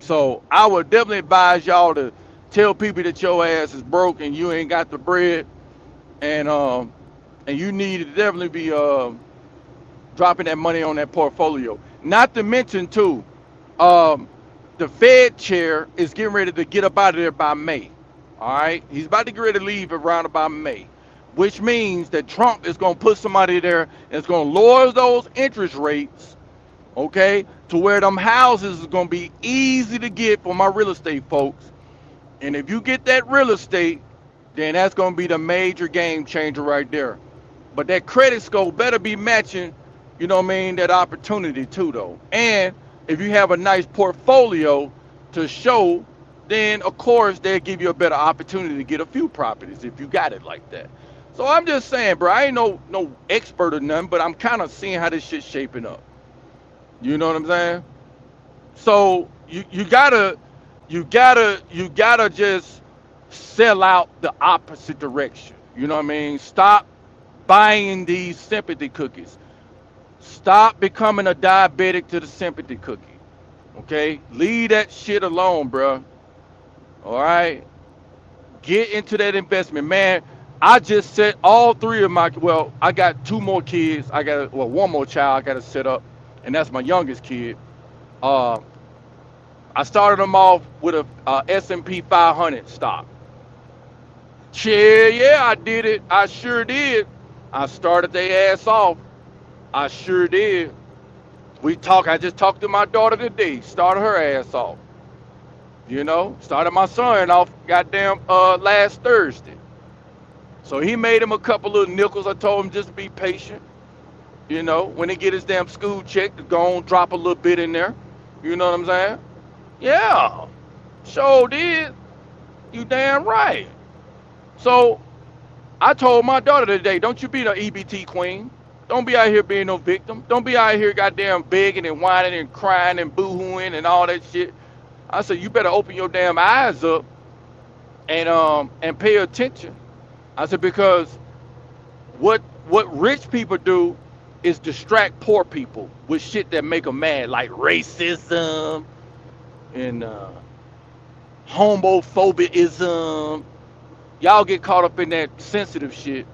So I would definitely advise y'all to tell people that your ass is broke and you ain't got the bread, and you need to definitely be dropping that money on that portfolio. Not to mention too, um, the Fed chair is getting ready to get up out of there by May. All right, he's about to get ready to leave around about May, which means that Trump is going to put somebody there and it's going to lower those interest rates, okay, to where them houses is going to be easy to get for my real estate folks. And if you get that real estate, then that's going to be the major game changer right there. But that credit score better be matching, you know what I mean, that opportunity too, though. And if you have a nice portfolio to show, then of course they'll give you a better opportunity to get a few properties if you got it like that. So I'm just saying, bro, I ain't no expert or nothing, but I'm kind of seeing how this shit's shaping up. You know what I'm saying? So you gotta just sell out the opposite direction. You know what I mean? Stop buying these sympathy cookies. Stop becoming a diabetic to the sympathy cookie. Okay? Leave that shit alone, bro. All right? Get into that investment, man. I just set all three of my, well, I got two more kids. One more child I got to set up, and that's my youngest kid. Uh, I started them off with a S&P 500 stock. Yeah, I did it. I sure did. I started their ass off. I sure did. I just talked to my daughter today. Started her ass off. You know, started my son off goddamn last Thursday. So he made him a couple little nickels. I told him just be patient. You know, when he get his damn school check, to go on, drop a little bit in there. You know what I'm saying? Yeah, sure did. You damn right. So I told my daughter today, don't you be the EBT queen. Don't be out here being no victim. Don't be out here goddamn begging and whining and crying and boo-hooing and all that shit. I said, you better open your damn eyes up and pay attention. I said, because what rich people do is distract poor people with shit that make them mad, like racism and homophobism. Y'all get caught up in that sensitive shit,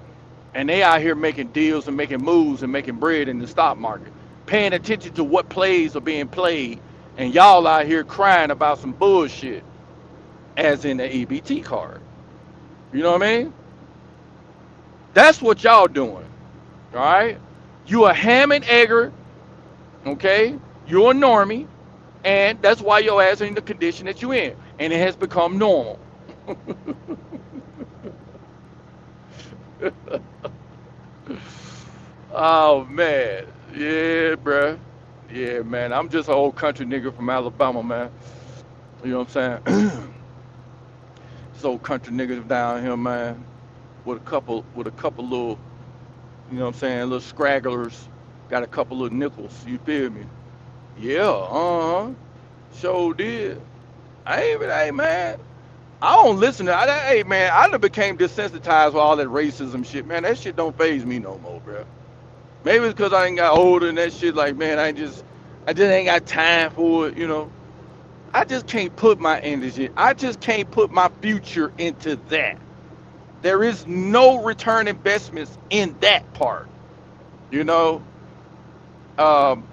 and they out here making deals and making moves and making bread in the stock market, paying attention to what plays are being played, and y'all out here crying about some bullshit, as in the EBT card. You know what I mean? That's what y'all doing, all right? You a ham and egger, okay? You're a normie, and that's why your ass is in the condition that you in, and it has become normal. Oh man, yeah, bruh. Yeah, man. I'm just an old country nigga from Alabama, man. You know what I'm saying? This old country niggas down here, man, with a couple little, you know what I'm saying, little scragglers, got a couple little nickels. You feel me? Yeah, sure did. Hey man, I don't listen to that. Hey man, I done became desensitized with all that racism shit, man. That shit don't faze me no more, bro. Maybe it's because I ain't got older and that shit. Like, man, I just ain't got time for it. You know, I just can't put my energy. I just can't put my future into that. There is no return investments in that part. You know, um,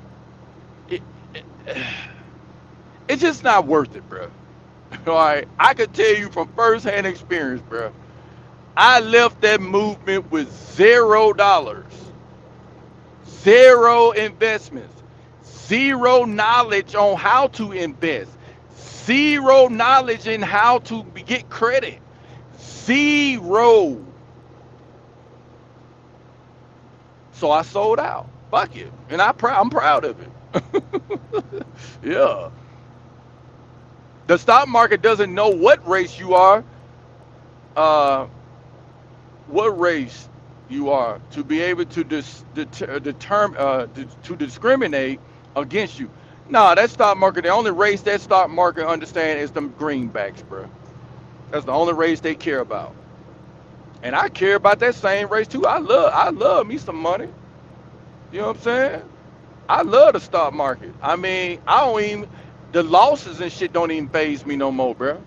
it, it, it's just not worth it, bro. All right, I could tell you from firsthand experience, bro. I left that movement with $0, zero investments, zero knowledge on how to invest, zero knowledge in how to get credit, zero. So I sold out. Fuck it, and I'm proud of it. Yeah. The stock market doesn't know what race you are, uh, what race you are, to be able to determine, to discriminate against you. Nah, that stock market, the only race that stock market understand is them greenbacks, bro. That's the only race they care about. And I care about that same race too. I love me some money. You know what I'm saying? I love the stock market. I mean, I don't even, the losses and shit don't even phase me no more, bro.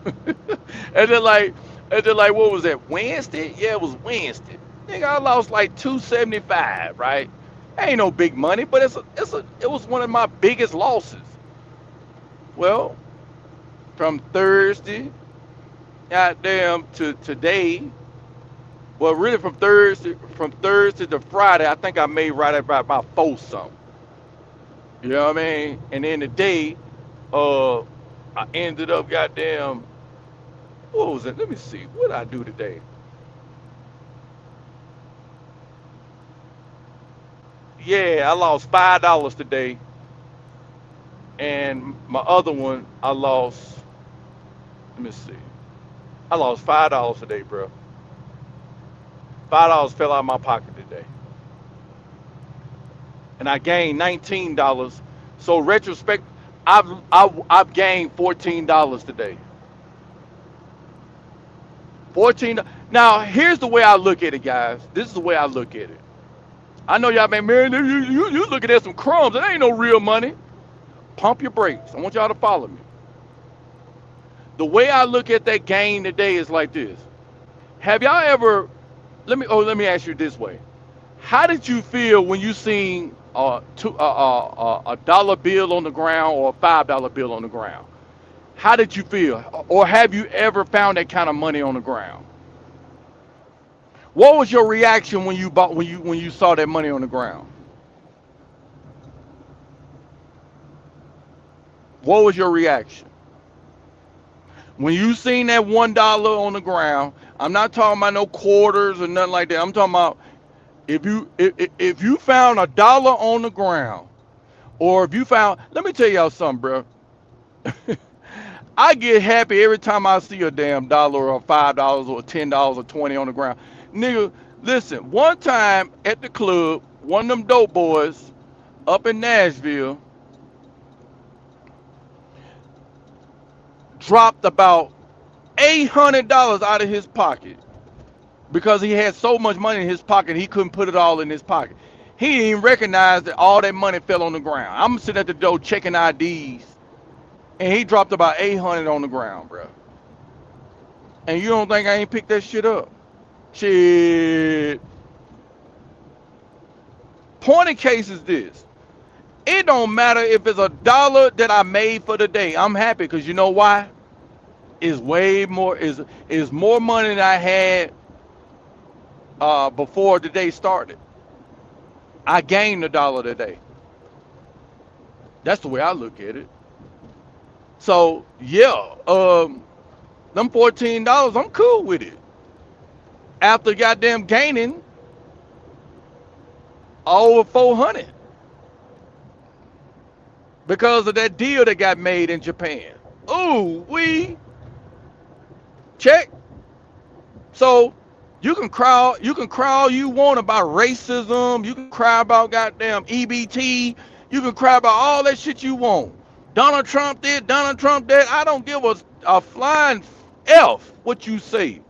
and then like, what was that? Wednesday? Yeah, it was Wednesday. Nigga, I lost like 275, right? Ain't no big money, but it was one of my biggest losses. Well, from Thursday, goddamn, to today. Well, really from Thursday to Friday, I think I made right about four something. You know what I mean? And then today, uh, I ended up goddamn. What was it? Let me see. What did I do today? Yeah, I lost $5 today, and my other one I lost. Let me see. I lost $5 today, bro. $5 fell out of my pocket today, and I gained $19. So retrospect, I've gained $14 today. 14. Now here's the way I look at it, guys. This is the way I look at it. I know y'all been, man, you looking at some crumbs. That ain't no real money. Pump your brakes. I want y'all to follow me. The way I look at that gain today is like this. Have y'all ever, let me ask you this way. How did you feel when you seen a dollar bill on the ground or a $5 bill on the ground? How did you feel? Or have you ever found that kind of money on the ground? What was your reaction when you saw that money on the ground? What was your reaction? When you seen that $1 on the ground, I'm not talking about no quarters or nothing like that. I'm talking about if you found a dollar on the ground, or if you found, let me tell y'all something, bro. I get happy every time I see a damn dollar or $5 or $10 or 20 on the ground. Nigga, listen, one time at the club, one of them dope boys up in Nashville dropped about $800 out of his pocket because he had so much money in his pocket he couldn't put it all in his pocket. He didn't even recognize that all that money fell on the ground. I'm sitting at the door checking IDs, and he dropped about 800 on the ground, bro. And you don't think I ain't picked that shit up? Shit. Point of case is this. It don't matter if it's a dollar that I made for the day. I'm happy because you know why? It's way more is more money than I had before the day started. I gained $1 today. That's the way I look at it. So yeah, them $14, I'm cool with it. After goddamn gaining over 400 because of that deal that got made in Japan. Ooh, we check. So you can cry all you want about racism. You can cry about goddamn EBT. You can cry about all that shit you want. Donald Trump did, Donald Trump did. I don't give a flying F what you say.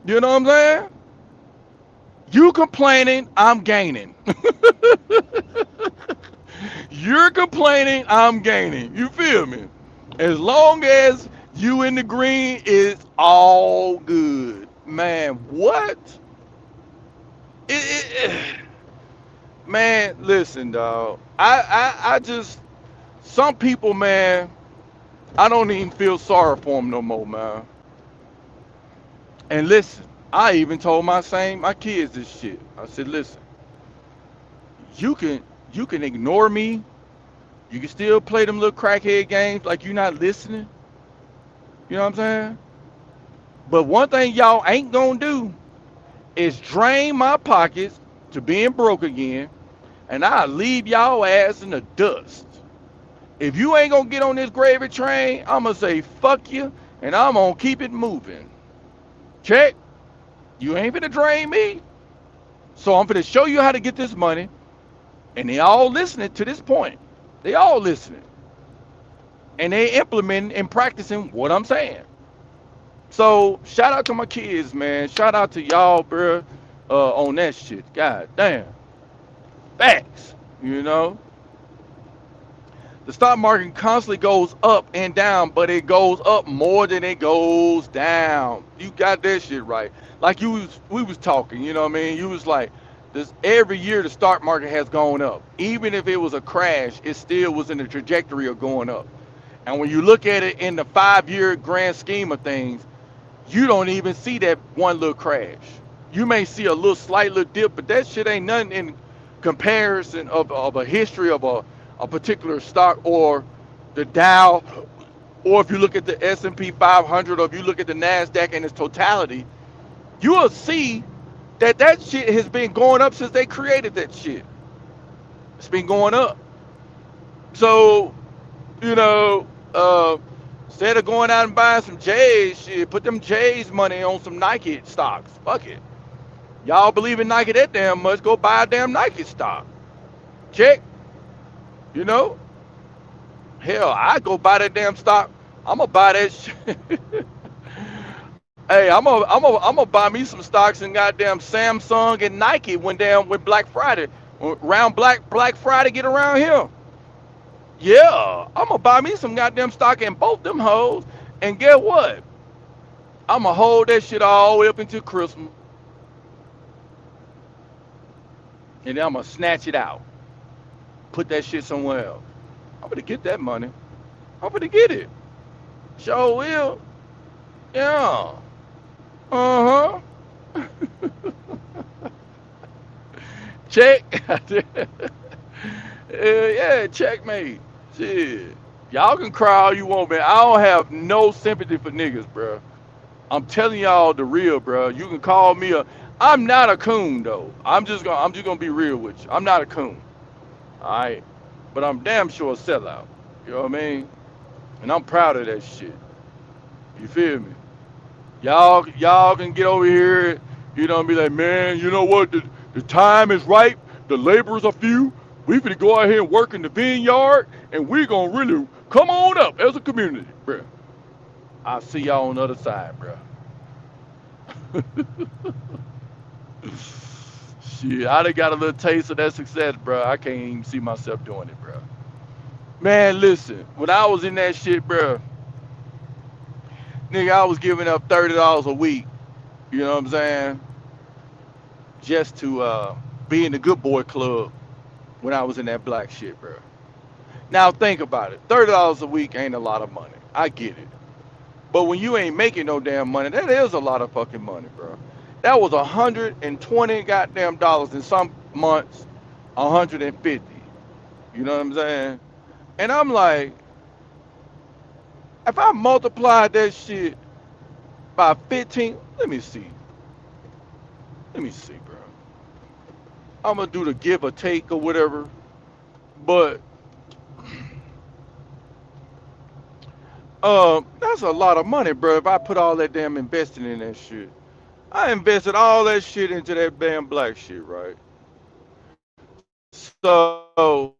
You know what I'm saying? You complaining, I'm gaining. You're complaining, I'm gaining. You feel me? As long as you in the green, it's all good. Man, what? Man, listen, dog. I just, some people, man, I don't even feel sorry for them no more, man. And listen, I even told my kids this shit. I said, listen, you can ignore me. You can still play them little crackhead games like you're not listening. You know what I'm saying? But one thing y'all ain't gonna do is drain my pockets to being broke again, and I'll leave y'all ass in the dust. If you ain't gonna get on this gravy train, I'm gonna say fuck you, and I'm gonna keep it moving. Check. You ain't finna drain me. So I'm finna show you how to get this money. And they all listening to this point. They all listening. And they implementing and practicing what I'm saying. So shout out to my kids, man. Shout out to y'all, bro, on that shit. God damn. Facts. You know? The stock market constantly goes up and down, but it goes up more than it goes down. You got that shit right. Like we was talking, you know what I mean? You was like, this every year the stock market has gone up. Even if it was a crash, it still was in the trajectory of going up. And when you look at it in the 5 year grand scheme of things, you don't even see that one little crash. You may see a little slight little dip, but that shit ain't nothing in comparison of a history of a particular stock or the Dow, or if you look at the S&P 500, or if you look at the NASDAQ in its totality, you will see that that shit has been going up since they created that shit. It's been going up. So, you know, instead of going out and buying some J's, shit, put them J's money on some Nike stocks. Fuck it. Y'all believe in Nike that damn much, go buy a damn Nike stock. Check. You know? Hell, I go buy that damn stock. I'm gonna buy that shit. Hey, I'm gonna buy me some stocks and goddamn Samsung and Nike when damn with Black Friday. Around Black Friday get around here. Yeah, I'm gonna buy me some goddamn stock in both them hoes. And get what? I'm gonna hold that shit all the way up until Christmas, and then I'm gonna snatch it out, put that shit somewhere else. I'm gonna get that money. I'm gonna get it. Sure will. Yeah. Uh huh. Check. Yeah, checkmate. Shit. Y'all can cry all you want, man. I don't have no sympathy for niggas, bro. I'm telling y'all the real, bro. You can call me a. I'm not a coon though. I'm just gonna be real with you. I'm not a coon. All right, but I'm damn sure a sellout. You know what I mean? And I'm proud of that shit. You feel me? Y'all can get over here, you know, and be like, man, you know what? The time is right. The laborers are few. We finna go out here and work in the vineyard, and we gonna really come on up as a community, bro. I'll see y'all on the other side, bro. Shit, I done got a little taste of that success, bro. I can't even see myself doing it, bro. Man, listen, when I was in that shit, bro, nigga, I was giving up $30 a week. You know what I'm saying? Just to be in the good boy club when I was in that black shit, bro. Now think about it. $30 a week ain't a lot of money. I get it. But when you ain't making no damn money, that is a lot of fucking money, bro. That was 120 goddamn dollars in some months, 150. You know what I'm saying? And I'm like, if I multiplied that shit by 15, let me see. Let me see, bro. I'm gonna do the give or take or whatever. But that's a lot of money, bro. If I put all that damn investing in that shit. I invested all that shit into that damn black shit, right? So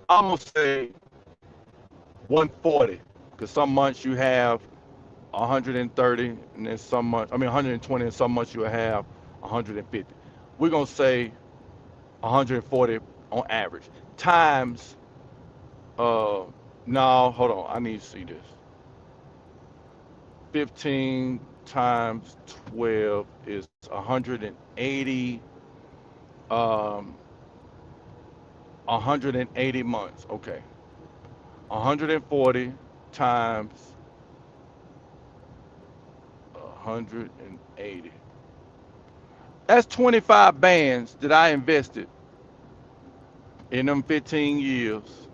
I'm gonna say 140, because some months you have 130, and then some months, I mean 120, and some months you have 150. We're gonna say 140 on average times. Uh, no, hold on, I need to see this. 15 times 12 is 180. 180 months. Okay. 140 times 180. That's 25 bands that I invested in them 15 years.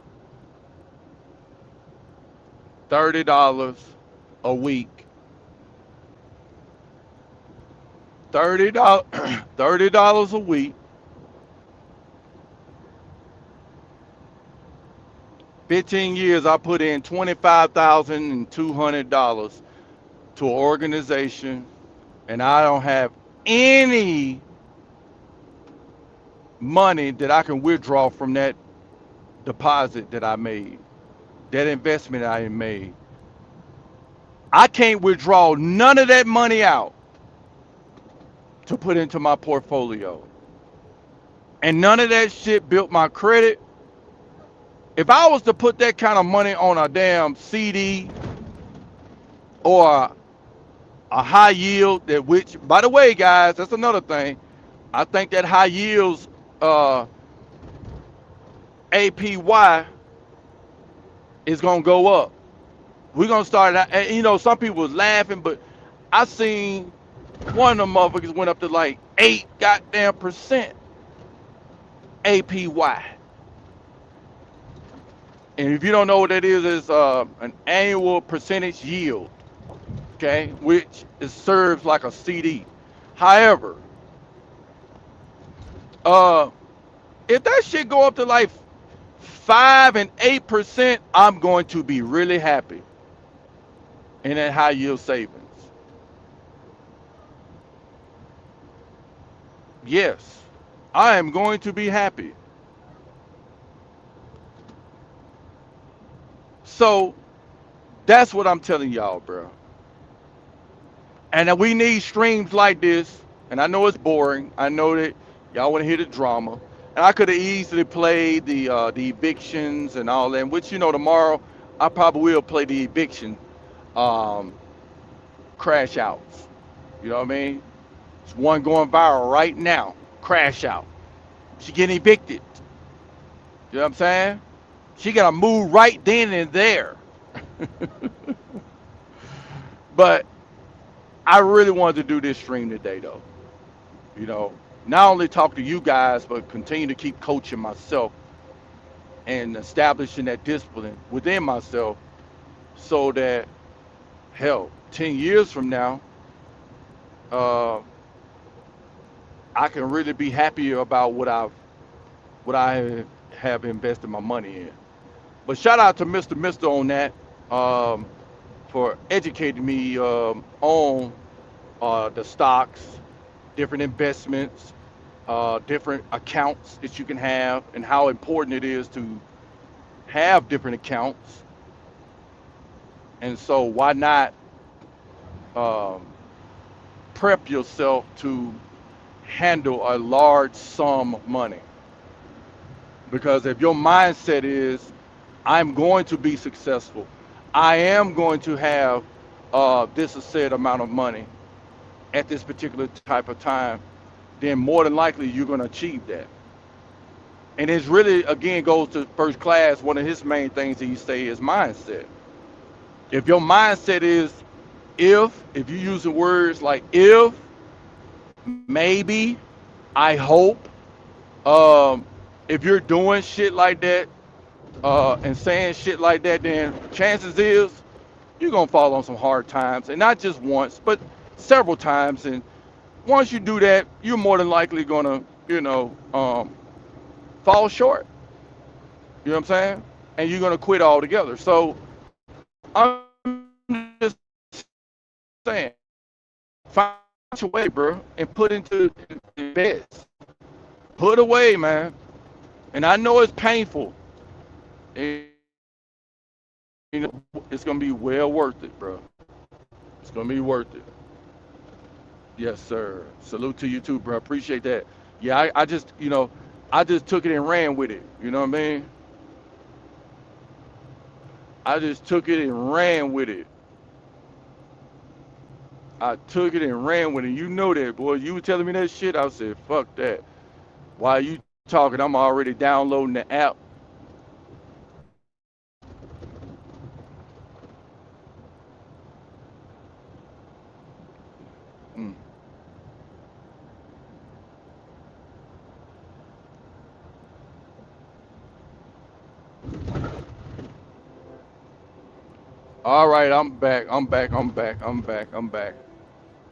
$30 a week. $30, $30 a week 15 years, I put in $25,200 to an organization, and I don't have any money that I can withdraw from that deposit that I made, that investment I made. I can't withdraw none of that money out to put into my portfolio. And none of that shit built my credit. If I was to put that kind of money on a damn CD or a high yield, that which, by the way, guys, that's another thing. I think that high yields uh, APY is gonna go up. We're gonna start. And, some people was laughing, but I seen one of them motherfuckers went up to like 8% APY. And if you don't know what that is, it's an annual percentage yield, okay, which it serves like a CD. However, uh, if that shit go up to like 5 and 8%, I'm going to be really happy in that high yield savings. Yes, I am going to be happy. So that's what I'm telling y'all, bro. And we need streams like this. And I know it's boring. I know that y'all want to hear the drama. And I could have easily played the evictions and all that. Which tomorrow I probably will play the eviction um, crash outs. You know what I mean? It's one going viral right now. Crash out. She getting evicted. You know what I'm saying? She got to move right then and there. But I really wanted to do this stream today, though. You know, not only talk to you guys, but continue to keep coaching myself and establishing that discipline within myself so that, hell, 10 years from now, uh, I can really be happier about what I have invested my money in. But shout out to Mr. Mister on that um, for educating me on the stocks, different investments, different accounts that you can have, and how important it is to have different accounts. And so, why not um, prep yourself to handle a large sum of money? Because if your mindset is, I'm going to be successful, I am going to have this said amount of money at this particular type of time, then more than likely you're going to achieve that. And it's really, again, goes to first class. One of his main things that he say is mindset. If your mindset is if you use the words like if, maybe, I hope, um, if you're doing shit like that and saying shit like that, then chances is you're gonna fall on some hard times, and not just once, but several times. And once you do that, you're more than likely gonna, fall short. You know what I'm saying? And you're gonna quit altogether. So I'm just saying, find your way, bro, and put into invest. Put away, man. And I know it's painful. And, it's gonna be well worth it, bro. It's gonna be worth it. Yes, sir. Salute to you too, bro. Appreciate that. Yeah, I just took it and ran with it. You know what I mean? I just took it and ran with it. I took it and ran with it. You know that, boy. You were telling me that shit. I said, fuck that. While you talking, I'm already downloading the app. Mm. All right, I'm back. I'm back. I'm back. I'm back. I'm back.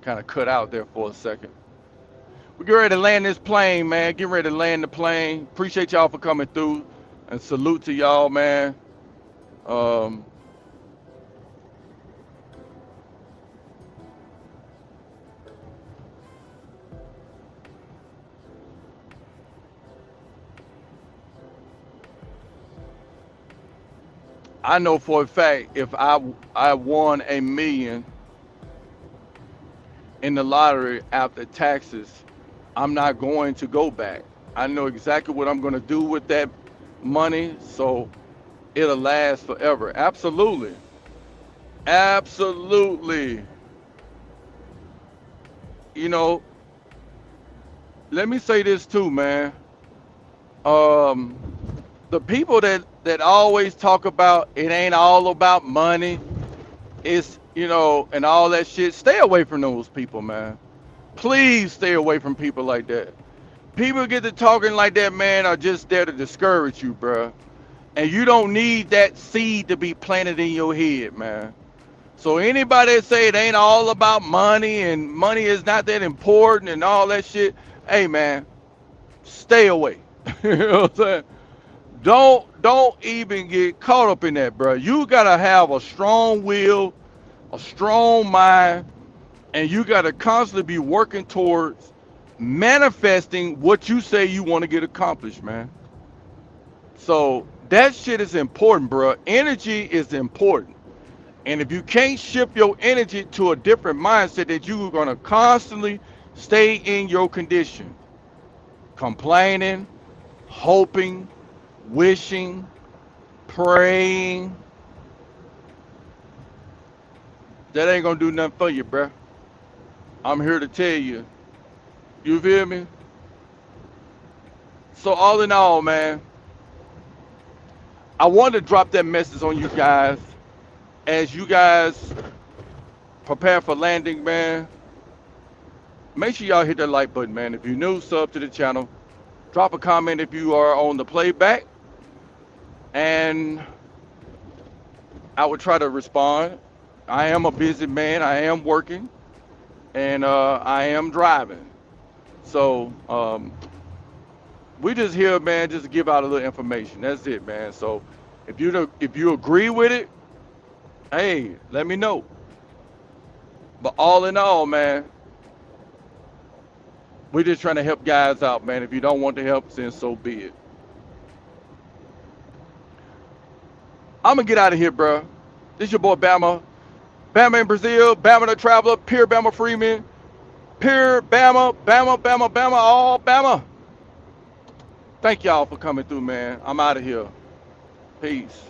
Kind of cut out there for a second. We get ready to land this plane, man. Get ready to land the plane. Appreciate y'all for coming through, and salute to y'all, man. Um, I know for a fact if I won a million in the lottery after taxes, I'm not going to go back. I know exactly what I'm going to do with that money, so it'll last forever. Absolutely. Absolutely. You know, let me say this too, man. Um, the people that always talk about it ain't all about money, it's and all that shit. Stay away from those people, man. Please stay away from people like that. People get to talking like that, man, are just there to discourage you, bruh. And you don't need that seed to be planted in your head, man. So anybody that say it ain't all about money and money is not that important and all that shit, hey man, stay away. You know what I'm saying? Don't even get caught up in that, bro. You gotta have a strong will, a strong mind, and you gotta constantly be working towards manifesting what you say you want to get accomplished, man. So that shit is important, bro. Energy is important. And if you can't shift your energy to a different mindset, that you're gonna constantly stay in your condition, complaining, hoping, wishing, praying, that ain't gonna do nothing for you, bruh. I'm here to tell you. You feel me? So all in all, man, I wanted to drop that message on you guys as you guys prepare for landing, man. Make sure y'all hit that like button, man. If you're new, sub to the channel. Drop a comment if you are on the playback, and I would try to respond. I am a busy man. I am working, and I am driving. So we just here, man, just to give out a little information. That's it, man. So if you agree with it, hey, let me know. But all in all, man, we're just trying to help guys out, man. If you don't want the help, then so be it. I'm gonna get out of here, bro. This your boy Bama. Bama in Brazil, Bama the Traveler, Pure Bama Freeman, Pure Bama, Bama, Bama, Bama, all Bama. Thank y'all for coming through, man. I'm out of here. Peace.